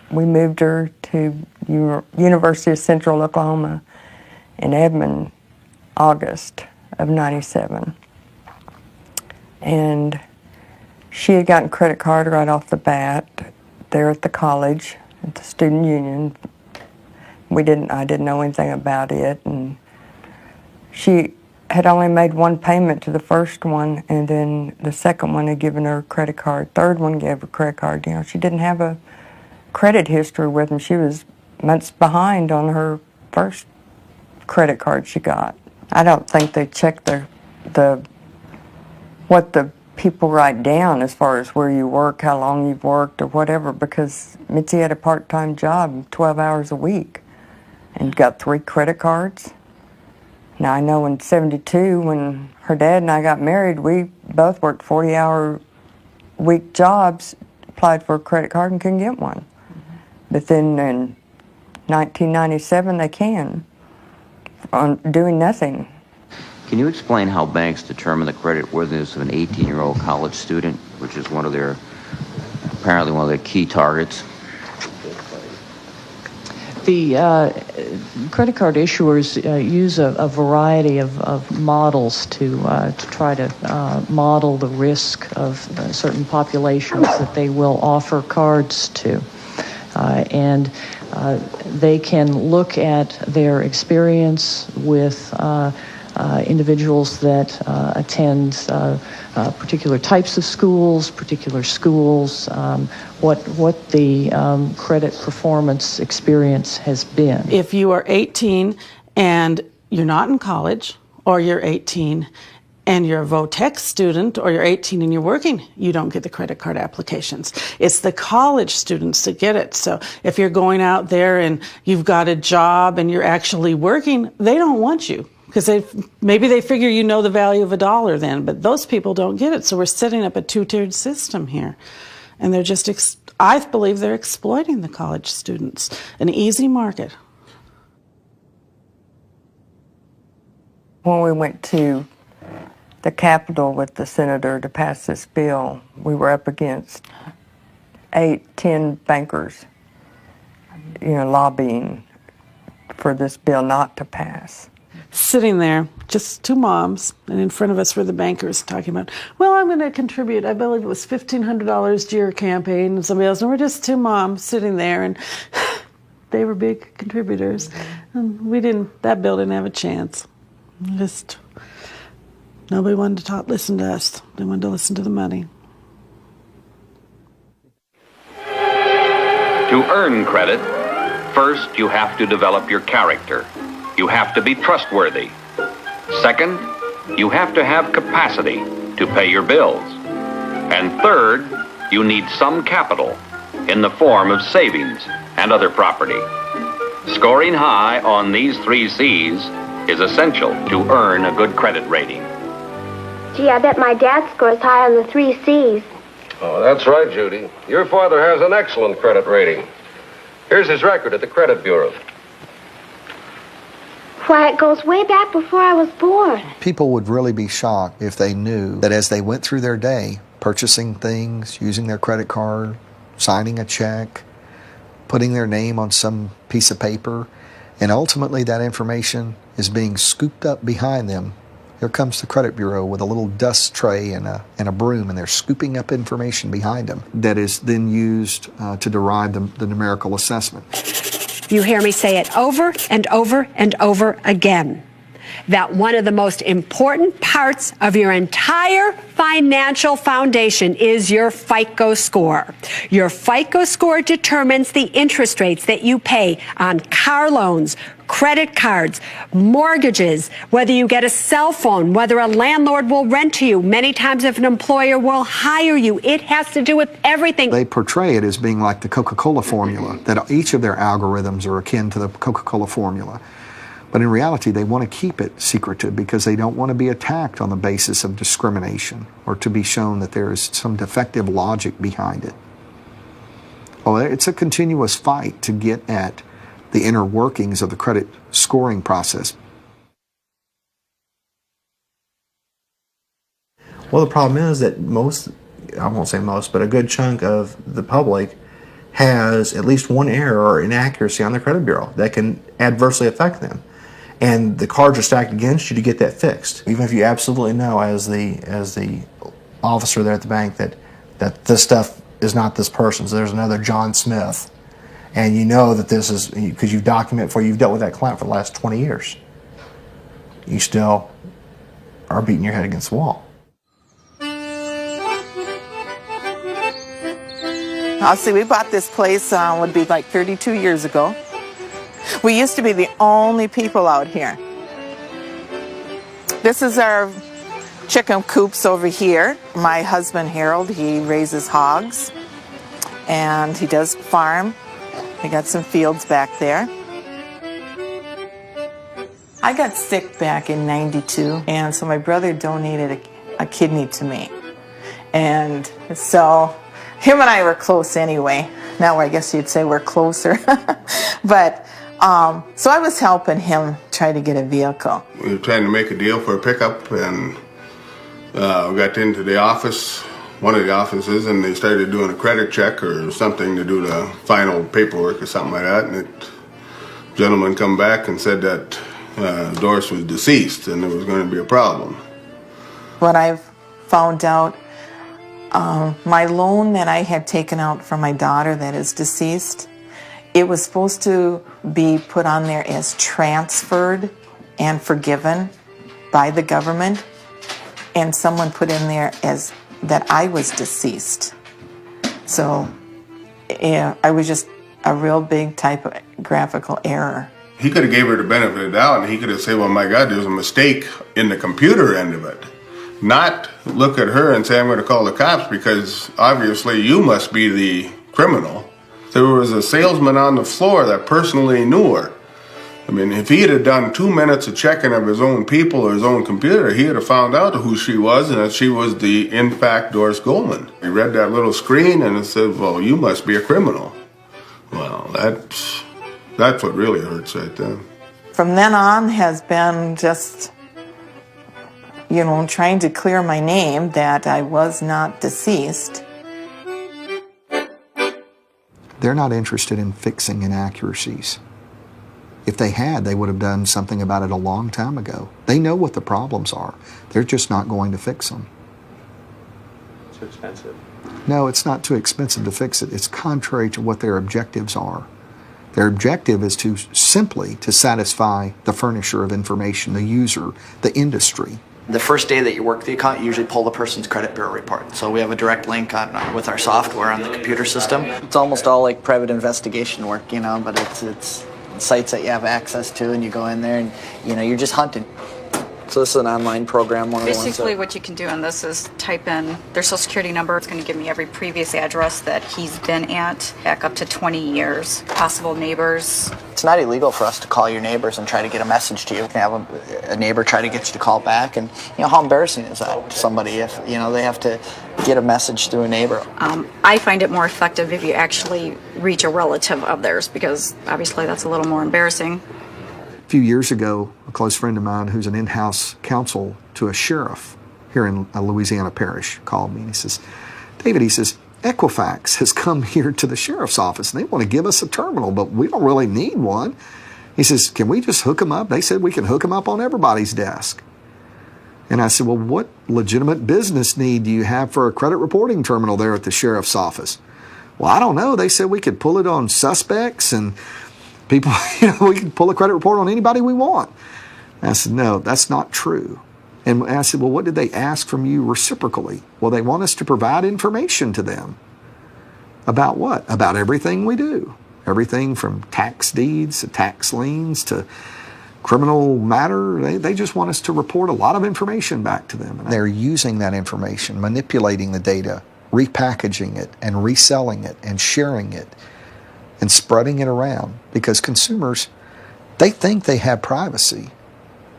We moved her to University of Central Oklahoma in Edmond, August of '97. And she had gotten credit card right off the bat there at the college, at the student union. I didn't know anything about it, and she had only made one payment to the first one, and then the second one had given her a credit card. Third one gave her a credit card. She didn't have a credit history with them. She was months behind on her first credit card she got. I don't think they checked what the people write down as far as where you work, how long you've worked, or whatever, because Mitzi had a part-time job, 12 hours a week, and got 3 credit cards. Now, I know in '72, when her dad and I got married, we both worked 40-hour week jobs, applied for a credit card and couldn't get one. But then in 1997, they can, on doing nothing. Can you explain how banks determine the creditworthiness of an 18-year-old college student, which is apparently one of their key targets? The credit card issuers use a variety of models to try to model the risk of certain populations that they will offer cards to. And they can look at their experience with individuals that attend particular types of schools, what the credit performance experience has been. If you are 18 and you're not in college, or you're 18 and you're a VOTEC student, or you're 18 and you're working, you don't get the credit card applications. It's the college students that get it. So if you're going out there and you've got a job and you're actually working, they don't want you. Because maybe they figure you know the value of $1 then, but those people don't get it. So we're setting up a two-tiered system here. And they're just, I believe they're exploiting the college students. An easy market. When we went to the Capitol with the senator to pass this bill, we were up against 8-10 bankers, lobbying for this bill not to pass. Sitting there, just two moms, and in front of us were the bankers talking about, well, I'm going to contribute, I believe it was $1,500 to your campaign, and somebody else, and we're just two moms sitting there, and they were big contributors, and that bill didn't have a chance. Nobody wanted to listen to us. They wanted to listen to the money. To earn credit, first you have to develop your character. You have to be trustworthy. Second, you have to have capacity to pay your bills. And third, you need some capital in the form of savings and other property. Scoring high on these 3 C's is essential to earn a good credit rating. Gee, I bet my dad scores high on the 3 C's. Oh, that's right, Judy. Your father has an excellent credit rating. Here's his record at the Credit Bureau. Why, it goes way back before I was born. People would really be shocked if they knew that as they went through their day, purchasing things, using their credit card, signing a check, putting their name on some piece of paper, and ultimately that information is being scooped up behind them. Here comes the Credit Bureau with a little dust tray and a broom, and they're scooping up information behind them that is then used to derive the numerical assessment. You hear me say it over and over and over again, that one of the most important parts of your entire financial foundation is your FICO score. Your FICO score determines the interest rates that you pay on car loans, credit cards, mortgages, whether you get a cell phone, whether a landlord will rent to you, many times if an employer will hire you. It has to do with everything. They portray it as being like the Coca-Cola formula, that each of their algorithms are akin to the Coca-Cola formula. But in reality, they want to keep it secretive because they don't want to be attacked on the basis of discrimination or to be shown that there is some defective logic behind it. Well, it's a continuous fight to get at the inner workings of the credit scoring process. Well, the problem is that I won't say most, but a good chunk of the public has at least one error or inaccuracy on their credit bureau that can adversely affect them. And the cards are stacked against you to get that fixed. Even if you absolutely know as the officer there at the bank that this stuff is not this person's, there's another John Smith, and you know that this is, because you've documented for you've dealt with that client for the last 20 years, you still are beating your head against the wall. I'll see, we bought this place, would be like 32 years ago. We used to be the only people out here. This is our chicken coops over here. My husband, Harold, he raises hogs, and he does farm. We got some fields back there. I got sick back in '92, and so my brother donated a kidney to me. And so him and I were close anyway. Now I guess you'd say we're closer. But so I was helping him try to get a vehicle. We were trying to make a deal for a pickup, and we got into the office, one of the offices, and they started doing a credit check or something to do the final paperwork or something like that, and it Gentleman come back and said that Doris was deceased and there was going to be a problem. What I've found out, my loan that I had taken out from my daughter that is deceased, it was supposed to be put on there as transferred and forgiven by the government, and someone put in there as that I was deceased. So yeah, I was just a real big typographical error. He could have gave her the benefit of the doubt and he could have said, well, my God, there's a mistake in the computer end of it. Not look at her and say, I'm going to call the cops because obviously you must be the criminal. There was a salesman on the floor that personally knew her. I mean, if he had done 2 minutes of checking of his own people or his own computer, he would have found out who she was and that she was the, in fact, Doris Goldman. He read that little screen and it said, well, you must be a criminal. Well, that's what really hurts right there. From then on has been just, you know, trying to clear my name that I was not deceased. They're not interested in fixing inaccuracies. If they had, they would have done something about it a long time ago. They know what the problems are. They're just not going to fix them. Too expensive. No, it's not too expensive to fix it. It's contrary to what their objectives are. Their objective is to simply to satisfy the furnisher of information, the user, the industry. The first day that you work the account, you usually pull the person's credit bureau report. So we have a direct link on with our software on the computer system. It's almost all like private investigation work, you know, but it's sites that you have access to, and you go in there and, you know, you're just hunting. So this is an online program. Basically what you can do on this is type in their social security number. It's going to give me every previous address that he's been at, back up to 20 years, possible neighbors. It's not illegal for us to call your neighbors and try to get a message to you. You can have a neighbor try to get you to call back, and you know, how embarrassing is that to somebody if, you know, they have to get a message through a neighbor. I find it more effective if you actually reach a relative of theirs, because obviously that's a little more embarrassing. A few years ago, a close friend of mine who's an in-house counsel to a sheriff here in a Louisiana parish called me and he says, David, he says, Equifax has come here to the sheriff's office and they want to give us a terminal, but we don't really need one. He says, can we just hook them up? They said we can hook them up on everybody's desk. And I said, well, what legitimate business need do you have for a credit reporting terminal there at the sheriff's office? Well, I don't know. They said we could pull it on suspects and people, you know, we can pull a credit report on anybody we want. And I said, no, that's not true. And I said, well, what did they ask from you reciprocally? Well, they want us to provide information to them. About what? About everything we do. Everything from tax deeds to tax liens to criminal matter. They just want us to report a lot of information back to them. And they're using that information, manipulating the data, repackaging it and reselling it and sharing it and spreading it around because consumers, they think they have privacy.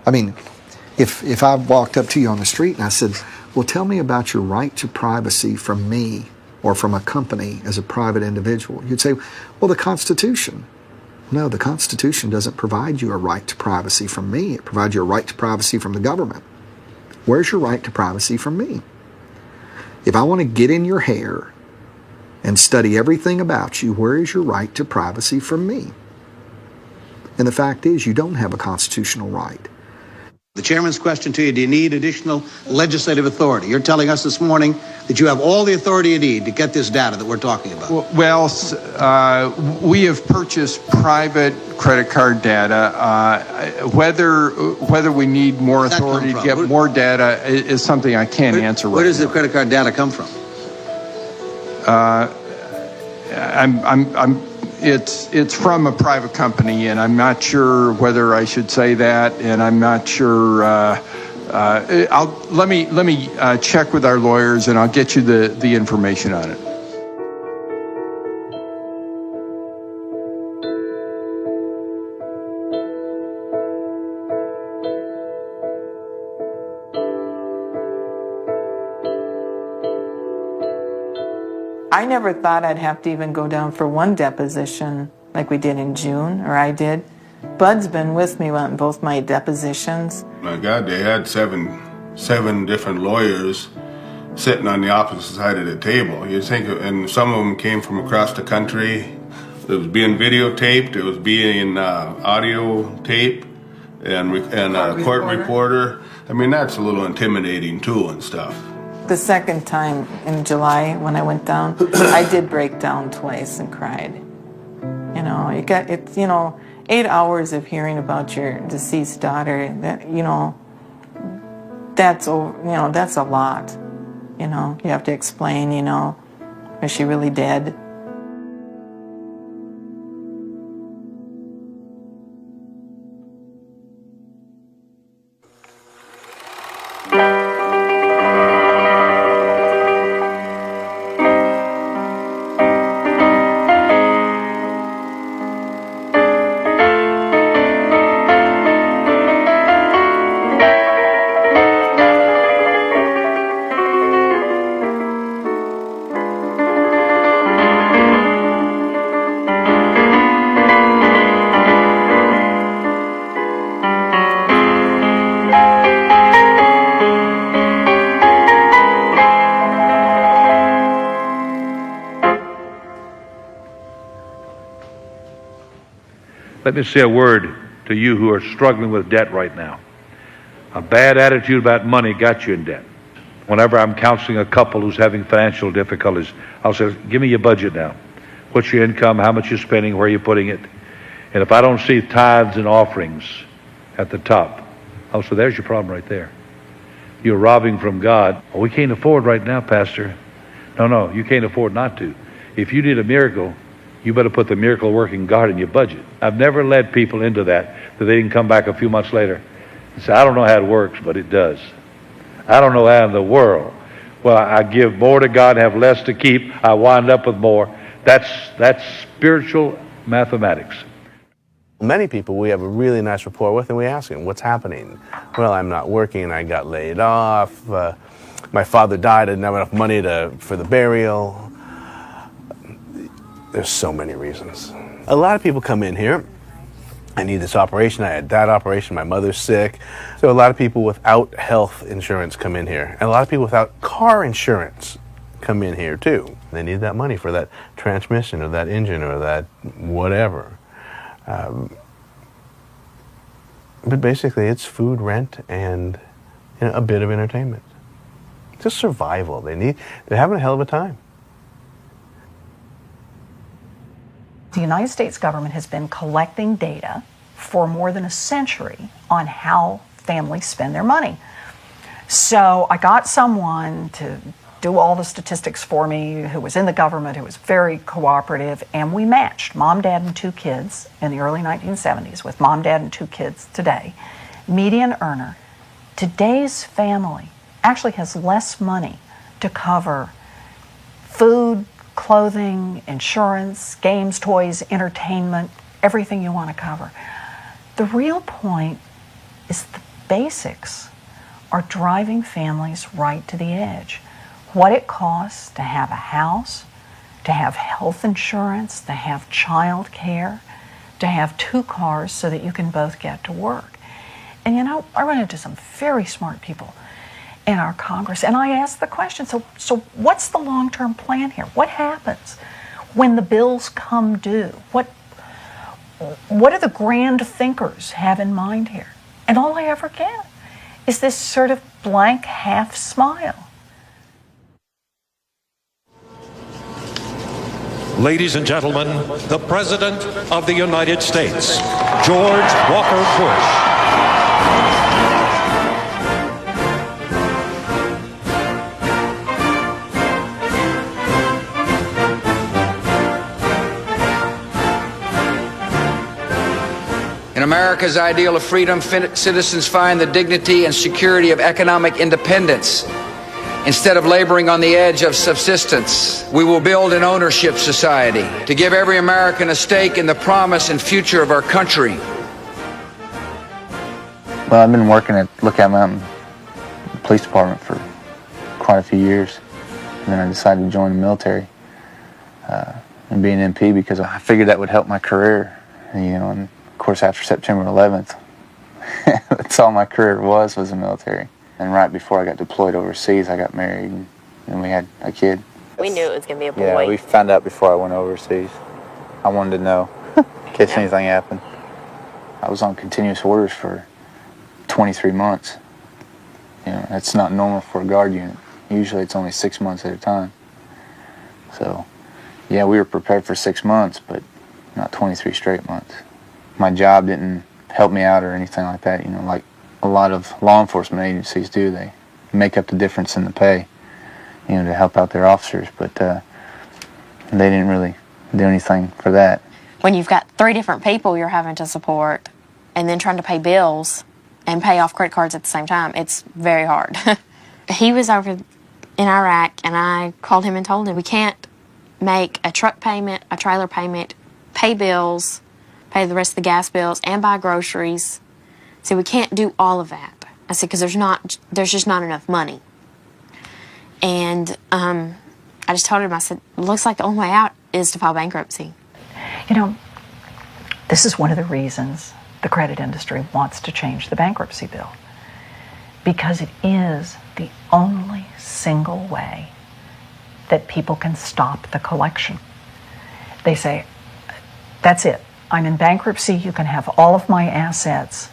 I mean, if I walked up to you on the street and I said, well, tell me about your right to privacy from me or from a company as a private individual, you'd say, well, the Constitution. No, the Constitution doesn't provide you a right to privacy from me. It provides you a right to privacy from the government. Where's your right to privacy from me? If I want to get in your hair and study everything about you, where is your right to privacy from me? And the fact is, you don't have a constitutional right. The chairman's question to you, do you need additional legislative authority? You're telling us this morning that you have all the authority you need to get this data that we're talking about. Well, we have purchased private credit card data. Whether we need more authority to get more data is something I can't answer right now. Where does the credit card data come from? It's from a private company, and I'm not sure whether I should say that, and I'm not sure. Let me check with our lawyers, and I'll get you the information on it. I never thought I'd have to even go down for one deposition like we did in June, or I did. Bud's been with me on both my depositions. My God, they had seven different lawyers sitting on the opposite side of the table. You think, and some of them came from across the country. It was being videotaped. It was being audio tape and court reporter. I mean, that's a little intimidating too and stuff. The second time in July when I went down, I did break down twice and cried. You know, 8 hours of hearing about your deceased daughter. That's a lot. You know, you have to explain. Is she really dead? Let me say a word to you who are struggling with debt right now. A bad attitude about money got you in debt. Whenever I'm counseling a couple who's having financial difficulties, I'll say, give me your budget now. What's your income? How much you're spending? Where are you putting it? And if I don't see tithes and offerings at the top, I'll say, there's your problem right there. You're robbing from God. Oh, we can't afford right now, Pastor. No, you can't afford not to. If you need a miracle, you better put the miracle working God in your budget. I've never led people into that they can come back a few months later and say, I don't know how it works, but it does. I don't know how in the world. Well, I give more to God, have less to keep. I wind up with more. That's spiritual mathematics. Many people we have a really nice rapport with, and we ask them, what's happening? Well, I'm not working, and I got laid off. My father died, I didn't have enough money for the burial. There's so many reasons. A lot of people come in here, I need this operation, I had that operation, my mother's sick. So a lot of people without health insurance come in here. And a lot of people without car insurance come in here too. They need that money for that transmission or that engine or that whatever. But basically it's food, rent, and a bit of entertainment. Just survival. They're having a hell of a time. The United States government has been collecting data for more than a century on how families spend their money. So I got someone to do all the statistics for me who was in the government, who was very cooperative, and we matched mom, dad, and 2 kids in the early 1970s with mom, dad, and 2 kids today. Median earner. Today's family actually has less money to cover food, clothing, insurance, games, toys, entertainment, everything you want to cover. The real point is the basics are driving families right to the edge. What it costs to have a house, to have health insurance, to have child care, to have 2 cars so that you can both get to work. And I run into some very smart people in our Congress, and I ask the question, so what's the long-term plan here? What happens when the bills come due? What do the grand thinkers have in mind here? And all I ever get is this sort of blank half smile. Ladies and gentlemen, the President of the United States, George Walker Bush. In America's ideal of freedom, citizens find the dignity and security of economic independence. Instead of laboring on the edge of subsistence, we will build an ownership society to give every American a stake in the promise and future of our country. Well, I've been working at Lookout Mountain Police Department for quite a few years, and then I decided to join the military and be an MP because I figured that would help my career, and of course, after September 11th, that's all my career was the military. And right before I got deployed overseas, I got married, and we had a kid. We knew it was going to be a boy. Yeah, we found out before I went overseas. I wanted to know in case anything happened. I was on continuous orders for 23 months. You know, that's not normal for a guard unit. Usually it's only 6 months at a time. So, yeah, we were prepared for 6 months, but not 23 straight months. My job didn't help me out or anything like that, you know, like a lot of law enforcement agencies do. They make up the difference in the pay, you know, to help out their officers, but they didn't really do anything for that. When you've got 3 different people you're having to support and then trying to pay bills and pay off credit cards at the same time, it's very hard. He was over in Iraq, and I called him and told him, we can't make a truck payment, a trailer payment, pay bills, pay the rest of the gas bills, and buy groceries. So we can't do all of that. I said, because there's just not enough money. And I just told him, I said, looks like the only way out is to file bankruptcy. You know, this is one of the reasons the credit industry wants to change the bankruptcy bill, because it is the only single way that people can stop the collection. They say, that's it. I'm in bankruptcy, you can have all of my assets,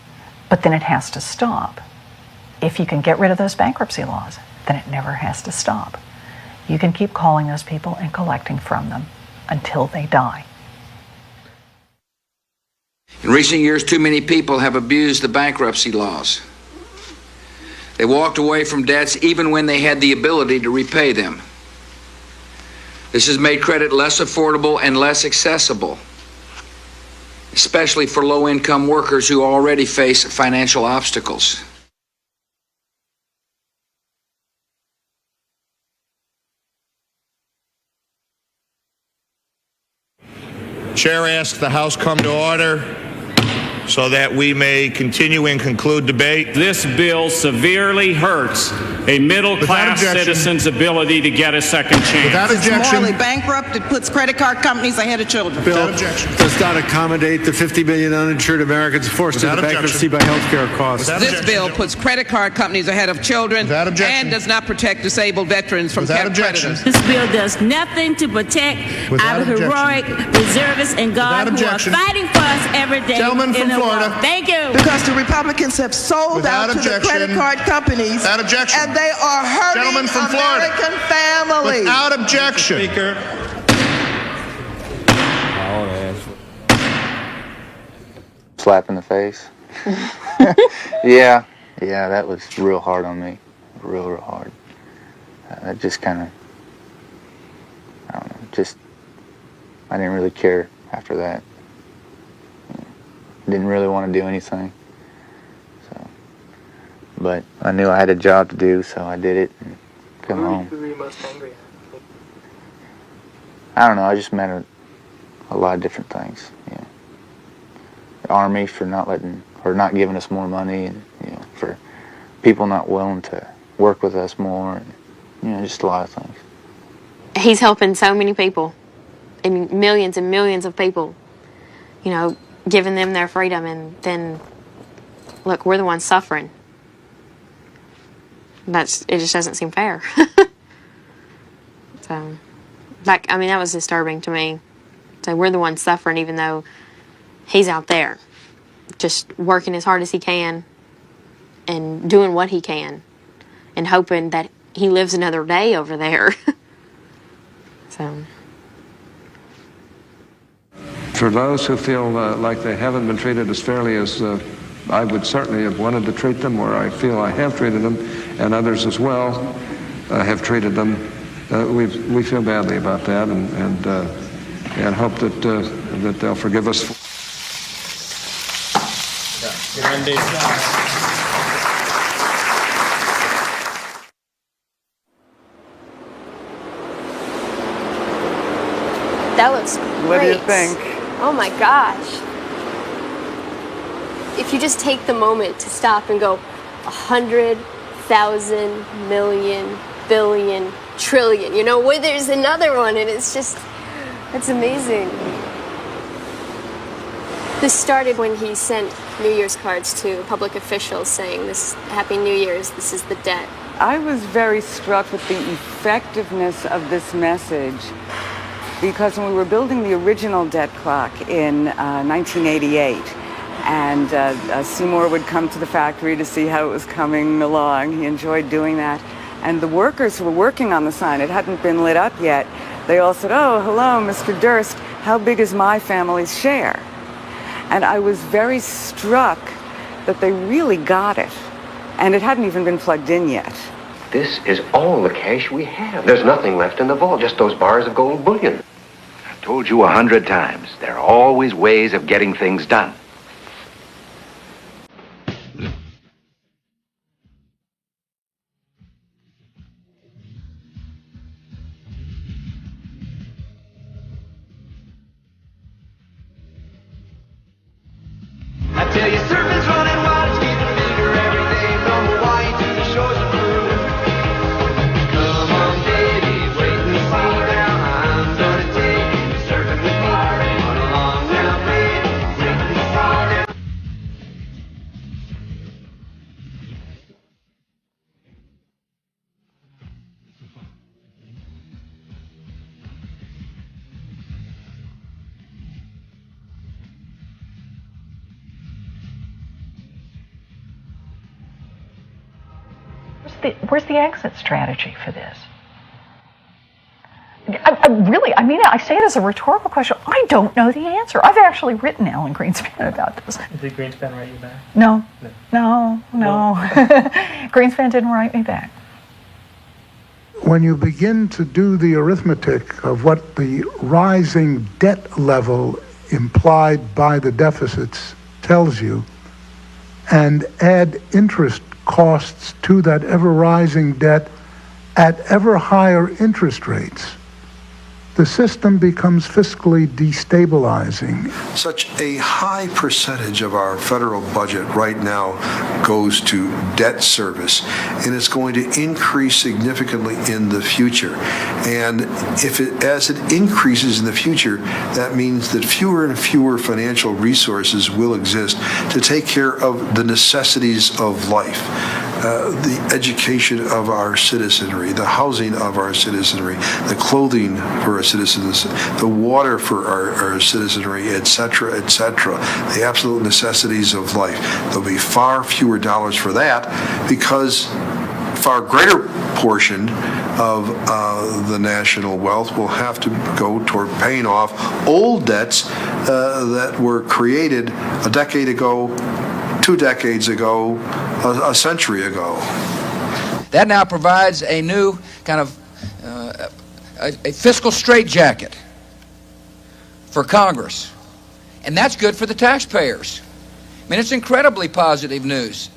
but then it has to stop. If you can get rid of those bankruptcy laws, then it never has to stop. You can keep calling those people and collecting from them until they die. In recent years, too many people have abused the bankruptcy laws. They walked away from debts even when they had the ability to repay them. This has made credit less affordable and less accessible, especially for low-income workers who already face financial obstacles. Chair asks the House come to order so that we may continue and conclude debate. This bill severely hurts a middle-class citizen's ability to get a second chance. Without objection. It's morally bankrupt. It puts credit card companies ahead of children. Bill does not accommodate the 50 million uninsured Americans forced into bankruptcy by health care costs. This bill puts credit card companies ahead of children and does not protect disabled veterans from debt creditors. This bill does nothing to protect our heroic reservists and guards who are fighting for us every day. Gentleman from Florida. Thank you. Because the Republicans have sold out to the credit card companies. Without objection. And they are hurting Gentleman from Florida. American families. Without objection. Speaker. Slap in the face. Yeah, that was real hard on me. Real hard. That just kind of, I don't know, I didn't really care after that. Didn't really want to do anything. So, but I knew I had a job to do, so I did it and come home. Who were you most angry at? I don't know, I just met a lot of different things. You know. The Army for not giving us more money, and for people not willing to work with us more, and just a lot of things. He's helping so many people, I mean, millions and millions of people, giving them their freedom, and then, look, we're the ones suffering. It just doesn't seem fair. So, that was disturbing to me. So we're the ones suffering, even though he's out there, just working as hard as he can, and doing what he can, and hoping that he lives another day over there. So. For those who feel like they haven't been treated as fairly as I would certainly have wanted to treat them, or I feel I have treated them, and others as well have treated them, we feel badly about that, and hope that they'll forgive us. That looks great. What do you think? Oh my gosh. If you just take the moment to stop and go 100,000 million billion trillion, where there's another one, and it's amazing. This started when he sent New Year's cards to public officials saying, "This Happy New Year's, this is the debt." I was very struck with the effectiveness of this message, because when we were building the original debt clock in 1988, and Seymour would come to the factory to see how it was coming along. He enjoyed doing that. And the workers who were working on the sign, it hadn't been lit up yet, they all said, "Oh, hello, Mr. Durst, how big is my family's share?" And I was very struck that they really got it. And it hadn't even been plugged in yet. This is all the cash we have. There's nothing left in the vault, just those bars of gold bullion. I've told you 100 times, there are always ways of getting things done. I tell you, surfing's running wild, it's getting bigger every day, from Hawaii to the shores of Peru. Come on, baby, wait and see now, I'm gonna take you surfing with me. Run along now, baby, wait and see now. Where's the exit strategy for this? I say it as a rhetorical question. I don't know the answer. I've actually written Alan Greenspan about this. Did Greenspan write you back? No. Greenspan didn't write me back. When you begin to do the arithmetic of what the rising debt level implied by the deficits tells you, and add interest costs to that ever-rising debt at ever higher interest rates, the system becomes fiscally destabilizing. Such a high percentage of our federal budget right now goes to debt service, and it's going to increase significantly in the future. And as it increases in the future, that means that fewer and fewer financial resources will exist to take care of the necessities of life. The education of our citizenry, the housing of our citizenry, the clothing for our citizens, the water for our citizenry, etc., etc., the absolute necessities of life. There'll be far fewer dollars for that because far greater portion of the national wealth will have to go toward paying off old debts that were created a decade ago, 2 decades ago, a century ago. That now provides a new kind of a fiscal straitjacket for Congress. And that's good for the taxpayers. I mean, it's incredibly positive news.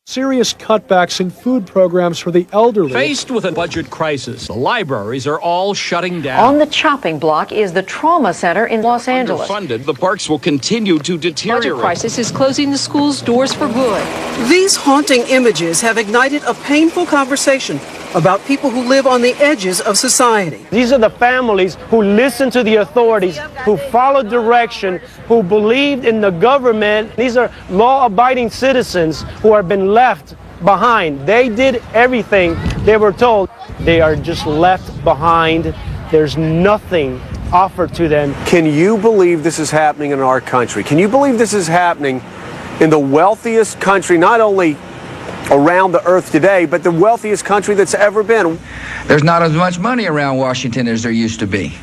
Serious cutbacks in food programs for the elderly. Faced with a budget crisis, the libraries are all shutting down. On the chopping block is the trauma center in Los Angeles. Underfunded, the parks will continue to deteriorate. Budget crisis is closing the school's doors for good. These haunting images have ignited a painful conversation about people who live on the edges of society. These are the families who listened to the authorities, who followed direction, who believed in the government. These are law-abiding citizens who have been left behind. They did everything they were told. They are just left behind. There's nothing offered to them. Can you believe this is happening in our country? Can you believe this is happening in the wealthiest country, not only around the earth today, but the wealthiest country that's ever been? There's not as much money around Washington as there used to be.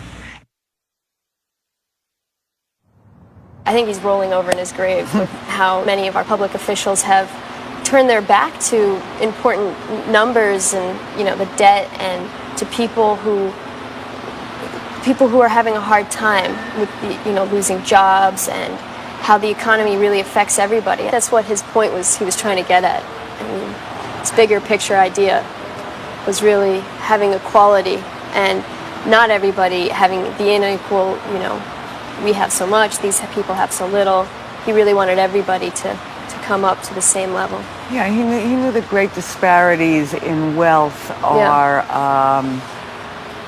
I think he's rolling over in his grave with how many of our public officials have turned their back to important numbers and, the debt, and to people who are having a hard time with losing jobs, and how the economy really affects everybody. That's what his point was, he was trying to get at. I mean, his bigger picture idea was really having equality and not everybody having the unequal, we have so much, these people have so little. He really wanted everybody to come up to the same level. Yeah, he knew that great disparities in wealth are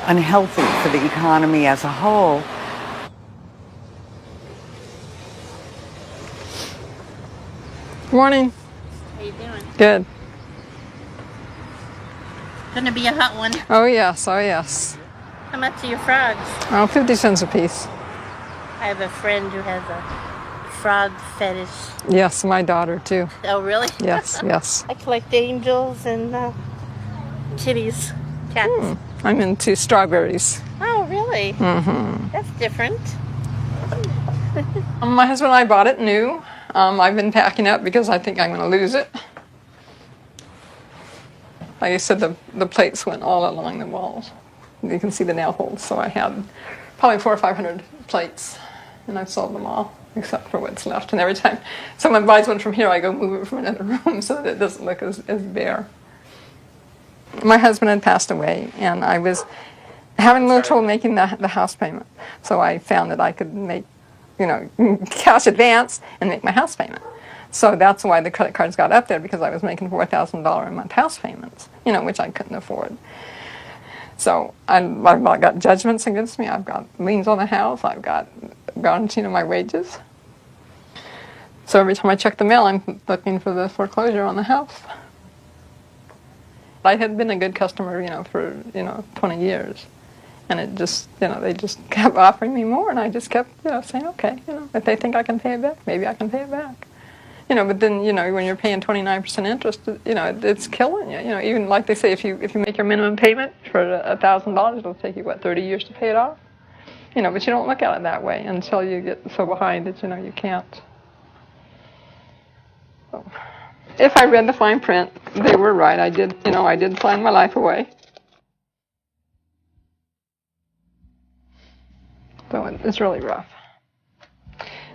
unhealthy for the economy as a whole. Good morning. Good. Gonna be a hot one. Oh, yes. Oh, yes. How much are your frogs? Oh, 50 cents a piece. I have a friend who has a frog fetish. Yes, my daughter, too. Oh, really? Yes, yes. I collect angels and kitties, cats. I'm into strawberries. Oh, really? Mm-hmm. That's different. My husband and I bought it new. I've been packing up because I think I'm going to lose it. Like I said, the plates went all along the walls. You can see the nail holes. So I had probably 400 or 500 plates, and I've sold them all except for what's left. And every time someone buys one from here, I go move it from another room so that it doesn't look as bare. My husband had passed away, and I was having a little trouble making the house payment. So I found that I could make, cash advance and make my house payment. So that's why the credit cards got up there, because I was making $4,000 a month house payments, which I couldn't afford. So I've got judgments against me. I've got liens on the house. I've got garnishing of my wages. So every time I check the mail, I'm looking for the foreclosure on the house. I had been a good customer, for 20 years. And it just, they just kept offering me more, and I just kept, saying, okay, if they think I can pay it back, maybe I can pay it back. But then, when you're paying 29% interest, it's killing you. Even like they say, if you make your minimum payment for $1,000, it'll take you, 30 years to pay it off? But you don't look at it that way until you get so behind that, you can't. So, if I read the fine print, they were right. I did sign my life away. So it's really rough.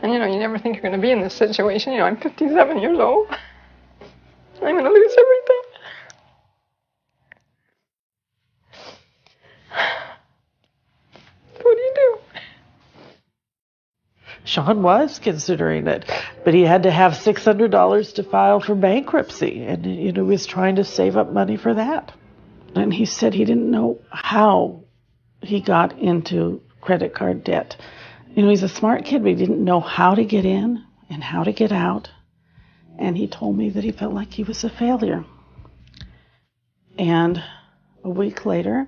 And, you never think you're going to be in this situation. I'm 57 years old. I'm going to lose everything. What do you do? Sean was considering it, but he had to have $600 to file for bankruptcy, and, he was trying to save up money for that. And he said he didn't know how he got into credit card debt. He's a smart kid, but he didn't know how to get in and how to get out. And he told me that he felt like he was a failure. And a week later,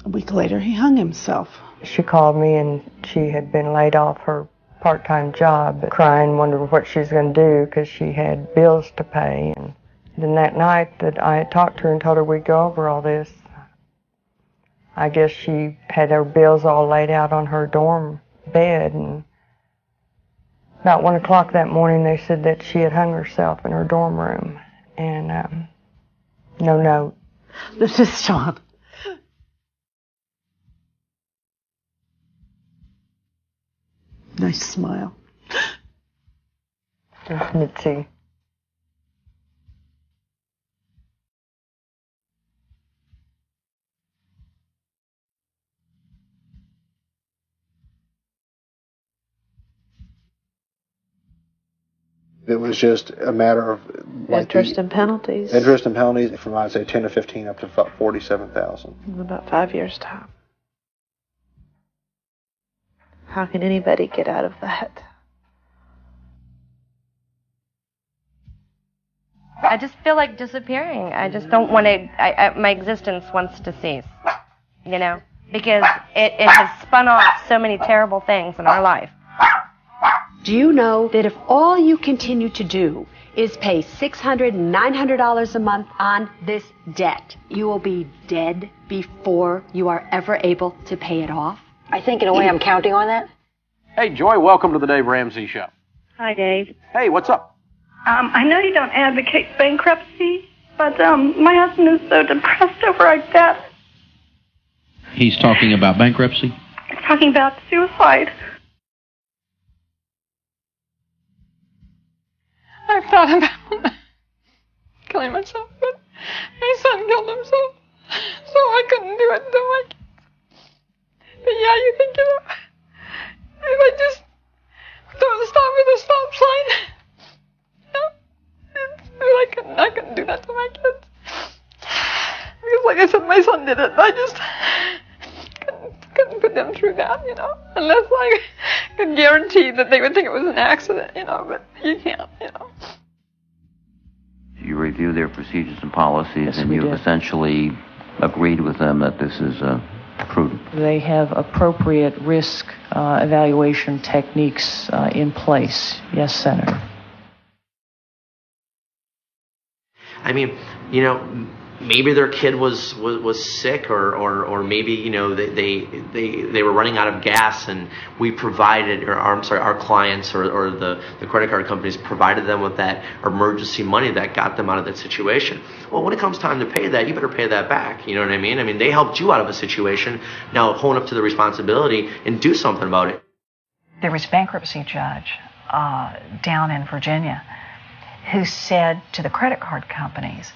he hung himself. She called me, and she had been laid off her part-time job, crying, wondering what she was going to do because she had bills to pay. And then that night that I had talked to her and told her we'd go over all this, I guess she had her bills all laid out on her dorm bed, and about 1 o'clock that morning they said that she had hung herself in her dorm room, and no note. This is Sean. Nice smile. It's Mitzi. It was just a matter of interest and penalties. Interest and penalties from, I'd say, 10 to 15 up to 47,000. In about 5 years' time. How can anybody get out of that? I just feel like disappearing. I just don't want to, my existence wants to cease, because it has spun off so many terrible things in our life. Do you know that if all you continue to do is pay $600 and $900 a month on this debt, you will be dead before you are ever able to pay it off? I think in a way I'm counting on that. Hey, Joy, welcome to the Dave Ramsey Show. Hi, Dave. Hey, what's up? I know you don't advocate bankruptcy, but my husband is so depressed over our debt. He's talking about bankruptcy? He's talking about suicide. I've thought about killing myself, but my son killed himself, so I couldn't do it to my kids. But yeah, you think, if I just don't stop at the stop sign, I couldn't do that to my kids. Because like I said, my son did it. I just couldn't put them through that, unless I could guarantee that they would think it was an accident, but you can't, You review their procedures and policies, Yes, and we you've did. essentially agreed with them that this is prudent. They have appropriate risk evaluation techniques in place. Yes, Senator. I mean, you know, maybe their kid was sick, or maybe, you know, they were running out of gas, and we provided, or I'm sorry, our clients or the credit card companies provided them with that emergency money that got them out of that situation. Well, when it comes time to pay that, you better pay that back. You know what I mean? I mean, they helped you out of a situation. Now own up to the responsibility and do something about it. There was a bankruptcy judge down in Virginia who said to the credit card companies,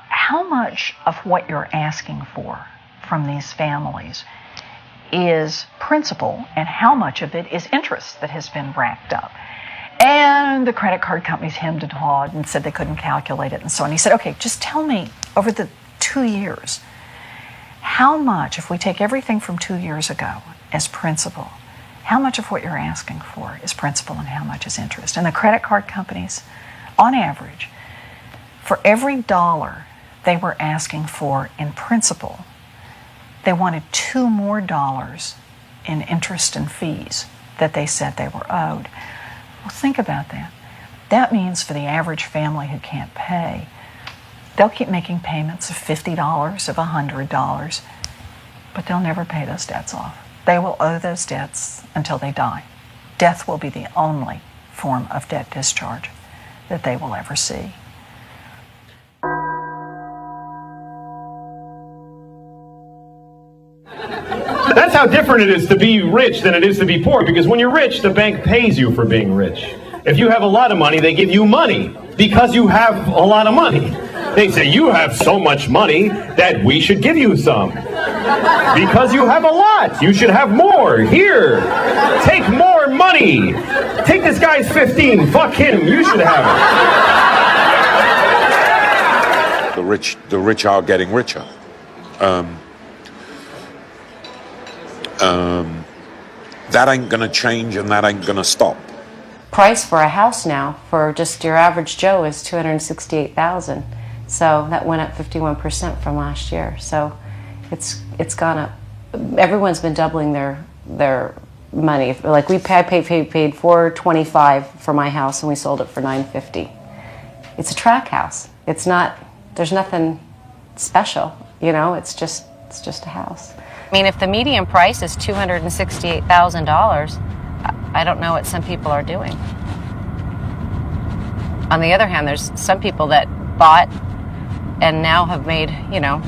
how much of what you're asking for from these families is principal and how much of it is interest that has been racked up? And the credit card companies hemmed and hawed and said they couldn't calculate it and so on. He said, okay, just tell me over the 2 years, how much, if we take everything from 2 years ago as principal, how much of what you're asking for is principal and how much is interest? And the credit card companies, on average, for every dollar they were asking for in principal, they wanted $2 more in interest and fees that they said they were owed. Well, think about that. That means for the average family who can't pay, they'll keep making payments of $50, of $100, but they'll never pay those debts off. They will owe those debts until they die. Death will be the only form of debt discharge that they will ever see. That's how different it is to be rich than it is to be poor, because when you're rich, the bank pays you for being rich. If you have a lot of money, they give you money because you have a lot of money. They say, you have so much money that we should give you some. Because you have a lot, you should have more. Here, take more money. Take this guy's 15, fuck him, you should have it. The rich are getting richer. That ain't gonna change, and that ain't gonna stop. Price for a house now for just your average Joe is $268,000. So that went up 51% from last year. So it's gone up. Everyone's been doubling their money. Like I paid $425 for my house, and we sold it for $950. It's a track house. It's not. There's nothing special. You know. It's just a house. I mean, if the median price is $268,000, I don't know what some people are doing. On the other hand, there's some people that bought and now have made, you know,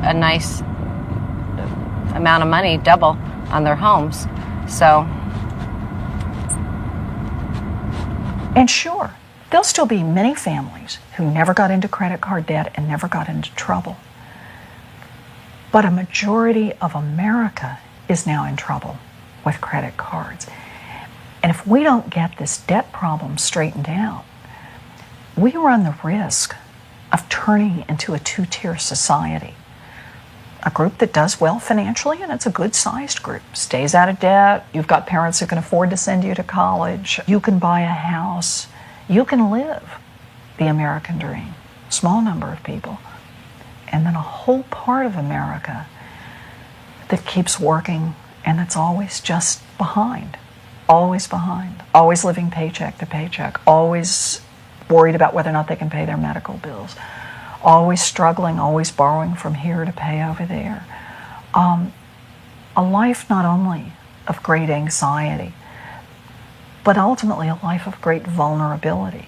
a nice amount of money, double, on their homes. So. And sure, there'll still be many families who never got into credit card debt and never got into trouble. But a majority of America is now in trouble with credit cards. And if we don't get this debt problem straightened out, we run the risk of turning into a two-tier society. A group that does well financially, and it's a good-sized group, stays out of debt, you've got parents who can afford to send you to college, you can buy a house, you can live the American dream, small number of people. And then a whole part of America that keeps working and that's always just behind, always living paycheck to paycheck, always worried about whether or not they can pay their medical bills, always struggling, always borrowing from here to pay over there. A life not only of great anxiety, but ultimately a life of great vulnerability.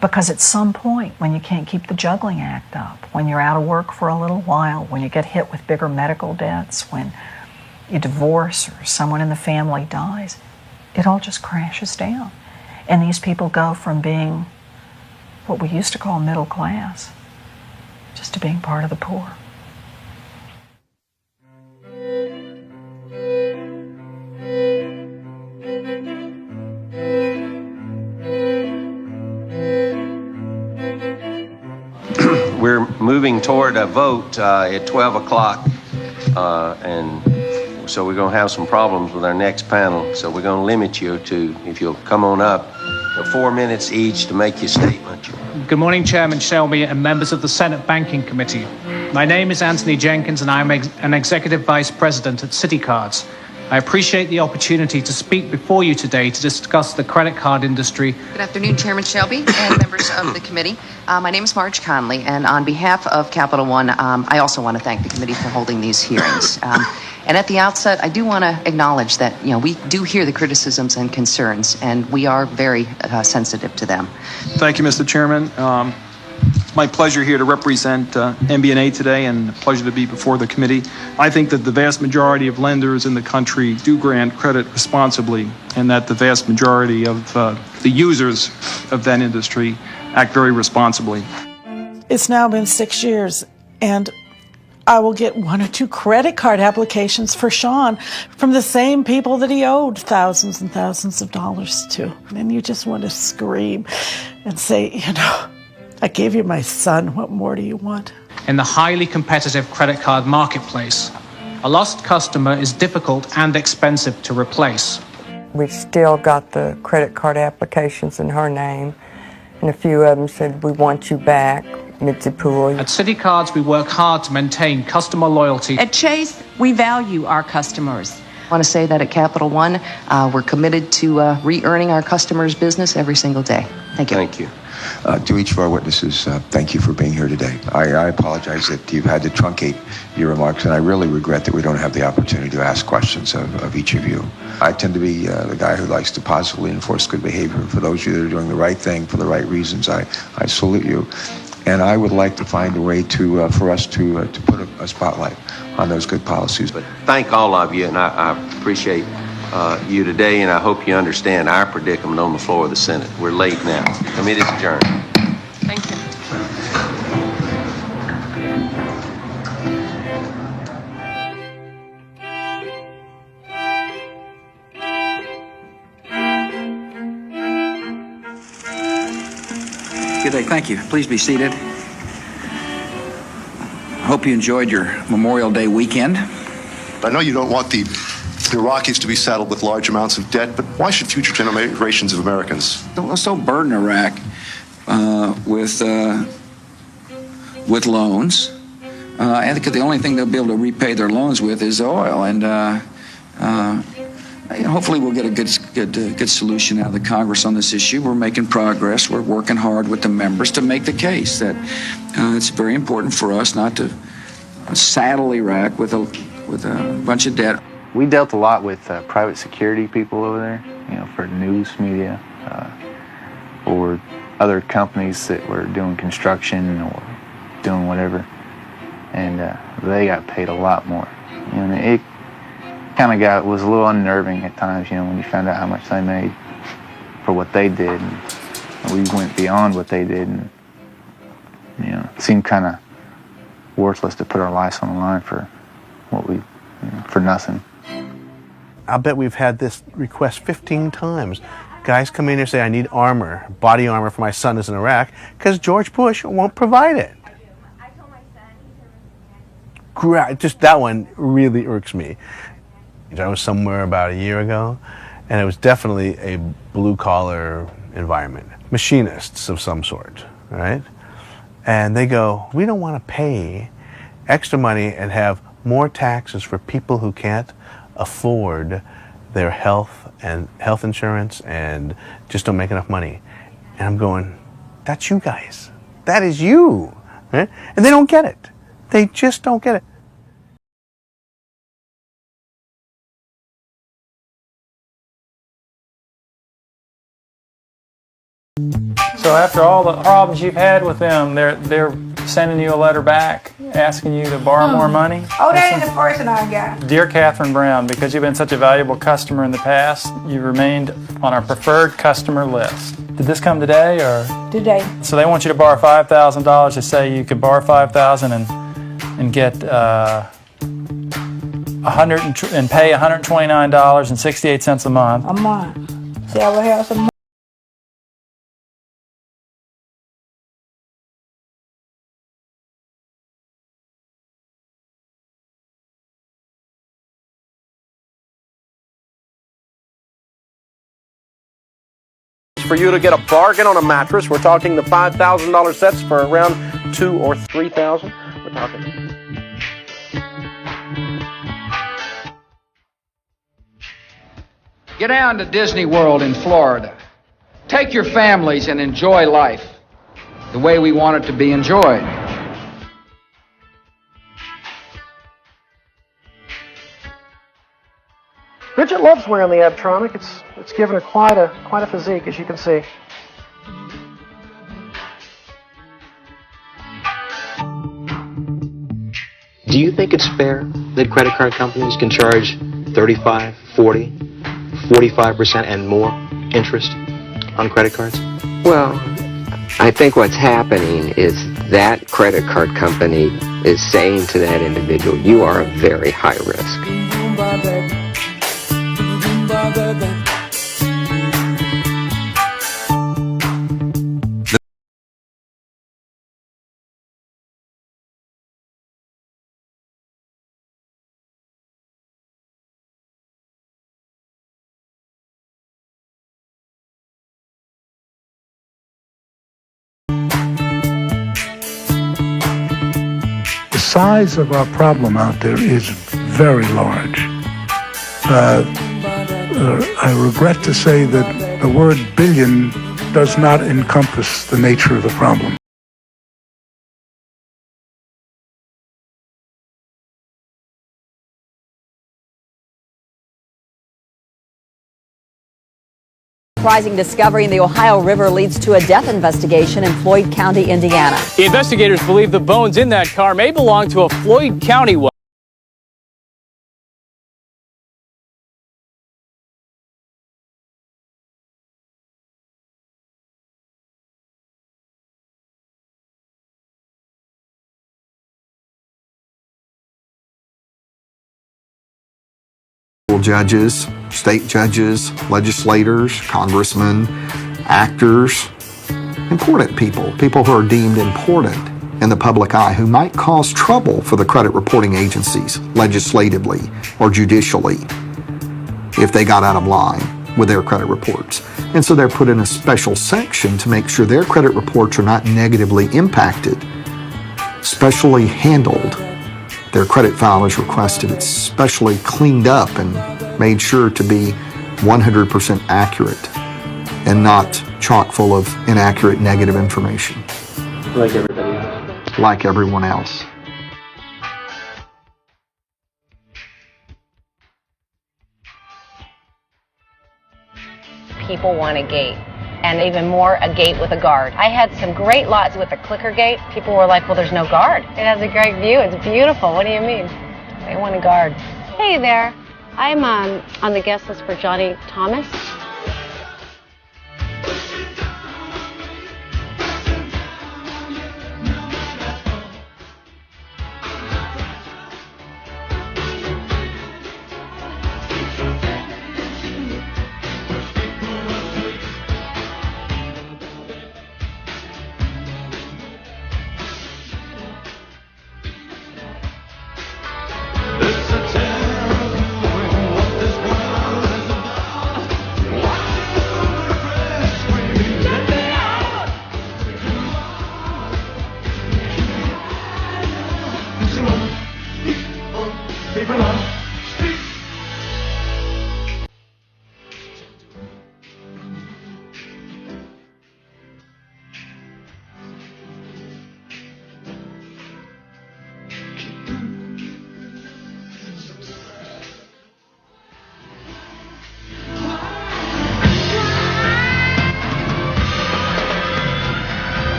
Because at some point, when you can't keep the juggling act up, when you're out of work for a little while, when you get hit with bigger medical debts, when you divorce or someone in the family dies, it all just crashes down. And these people go from being what we used to call middle class just to being part of the poor. We're moving toward a vote at 12 o'clock, and so we're going to have some problems with our next panel. So we're going to limit you to, if you'll come on up, 4 minutes each to make your statement. Good morning, Chairman Shelby and members of the Senate Banking Committee. My name is Anthony Jenkins and I'm an Executive Vice President at CitiCards. I appreciate the opportunity to speak before you today to discuss the credit card industry. Good afternoon, Chairman Shelby and members of the committee. My name is Marge Conley, and on behalf of Capital One, I also want to thank the committee for holding these hearings. And at the outset, I do want to acknowledge that we do hear the criticisms and concerns, and we are very sensitive to them. Thank you, Mr. Chairman. It's my pleasure here to represent MBNA today, and a pleasure to be before the committee. I think that the vast majority of lenders in the country do grant credit responsibly, and that the vast majority of the users of that industry act very responsibly. It's now been 6 years, and I will get 1 or 2 credit card applications for Sean from the same people that he owed thousands and thousands of dollars to. And you just want to scream and say, I gave you my son. What more do you want? In the highly competitive credit card marketplace, a lost customer is difficult and expensive to replace. We still got the credit card applications in her name, and a few of them said, we want you back, Mitzi Poole. At CitiCards, we work hard to maintain customer loyalty. At Chase, we value our customers. I want to say that at Capital One, we're committed to re-earning our customers' business every single day. Thank you. Thank you. To each of our witnesses, thank you for being here today. I apologize that you've had to truncate your remarks, and I really regret that we don't have the opportunity to ask questions of each of you. I tend to be the guy who likes to positively enforce good behavior. For those of you that are doing the right thing for the right reasons, I salute you. And I would like to find a way for us to put a spotlight on those good policies. But thank all of you, and I appreciate you today, and I hope you understand our predicament on the floor of the Senate. We're late now. Committee's adjourned. Thank you. Good day, thank you. Please be seated. I hope you enjoyed your Memorial Day weekend. I know you don't want the Iraqis to be saddled with large amounts of debt, but why should future generations of Americans? Let's don't burden Iraq with loans. I think the only thing they'll be able to repay their loans with is oil, and hopefully we'll get a good solution out of the Congress on this issue. We're making progress. We're working hard with the members to make the case that it's very important for us not to saddle Iraq with a bunch of debt. We dealt a lot with private security people over there, for news media, or other companies that were doing construction or doing whatever, and they got paid a lot more. It kind of was a little unnerving at times, when you found out how much they made for what they did, and we went beyond what they did, and it seemed kind of worthless to put our lives on the line for for nothing. I'll bet we've had this request 15 times. Guys come in here and say, I need armor, body armor for my son who's in Iraq, because George Bush won't provide it. Just that one really irks me. I was somewhere about a year ago, and it was definitely a blue-collar environment. Machinists of some sort, right? And they go, we don't want to pay extra money and have more taxes for people who can't afford their health insurance and just don't make enough money. And I'm going, that's you guys. That is you. Right? And they don't get it. They just don't get it. So after all the problems you've had with them, they're sending you a letter back asking you to borrow more money? Oh, that ain't the person I got. Dear Catherine Brown, because you've been such a valuable customer in the past, you've remained on our preferred customer list. Did this come today or? Today. So they want you to borrow $5,000. They say you could borrow $5,000 and get and pay $129.68 a month. A month. See, I will have some. for you to get a bargain on a mattress. We're talking the $5,000 sets for around $2,000 or $3,000. We're talking. Get down to Disney World in Florida. Take your families and enjoy life the way we want it to be enjoyed. Bridget loves wearing the Abtronic. It's given her quite a physique, as you can see. Do you think it's fair that credit card companies can charge 35, 40, 45% and more interest on credit cards? Well, I think what's happening is that credit card company is saying to that individual, you are a very high risk. The size of our problem out there is very large. I regret to say that the word billion does not encompass the nature of the problem. Surprising discovery in the Ohio River leads to a death investigation in Floyd County, Indiana. The investigators believe the bones in that car may belong to a Floyd County woman. Judges, state judges, legislators, congressmen, actors, important people who are deemed important in the public eye, who might cause trouble for the credit reporting agencies legislatively or judicially if they got out of line with their credit reports. And so they're put in a special section to make sure their credit reports are not negatively impacted, specially handled. Their credit file is requested. It's specially cleaned up and made sure to be 100% accurate and not chock full of inaccurate negative information. Like everybody else. Like everyone else. People want a gate, and even more, a gate with a guard. I had some great lots with a clicker gate. People were like, well, there's no guard. It has a great view. It's beautiful. What do you mean? They want a guard. Hey there. I'm on the guest list for Johnny Thomas.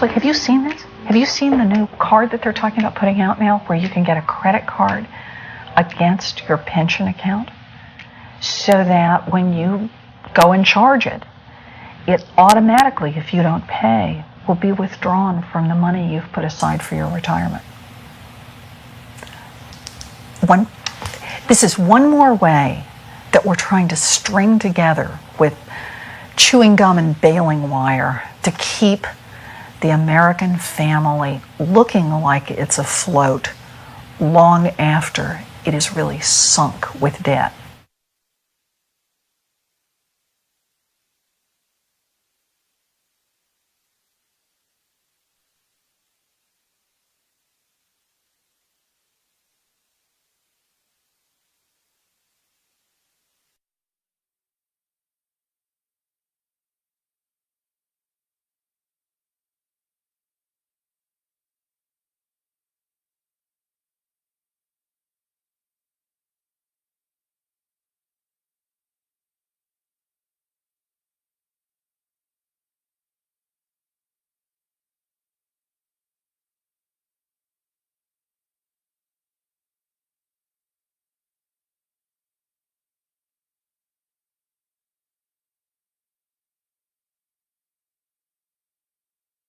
Actually, have you seen this? Have you seen the new card that they're talking about putting out now where you can get a credit card against your pension account so that when you go and charge it, it automatically, if you don't pay, will be withdrawn from the money you've put aside for your retirement. This is one more way that we're trying to string together with chewing gum and baling wire to keep the American family looking like it's afloat long after it is really sunk with debt.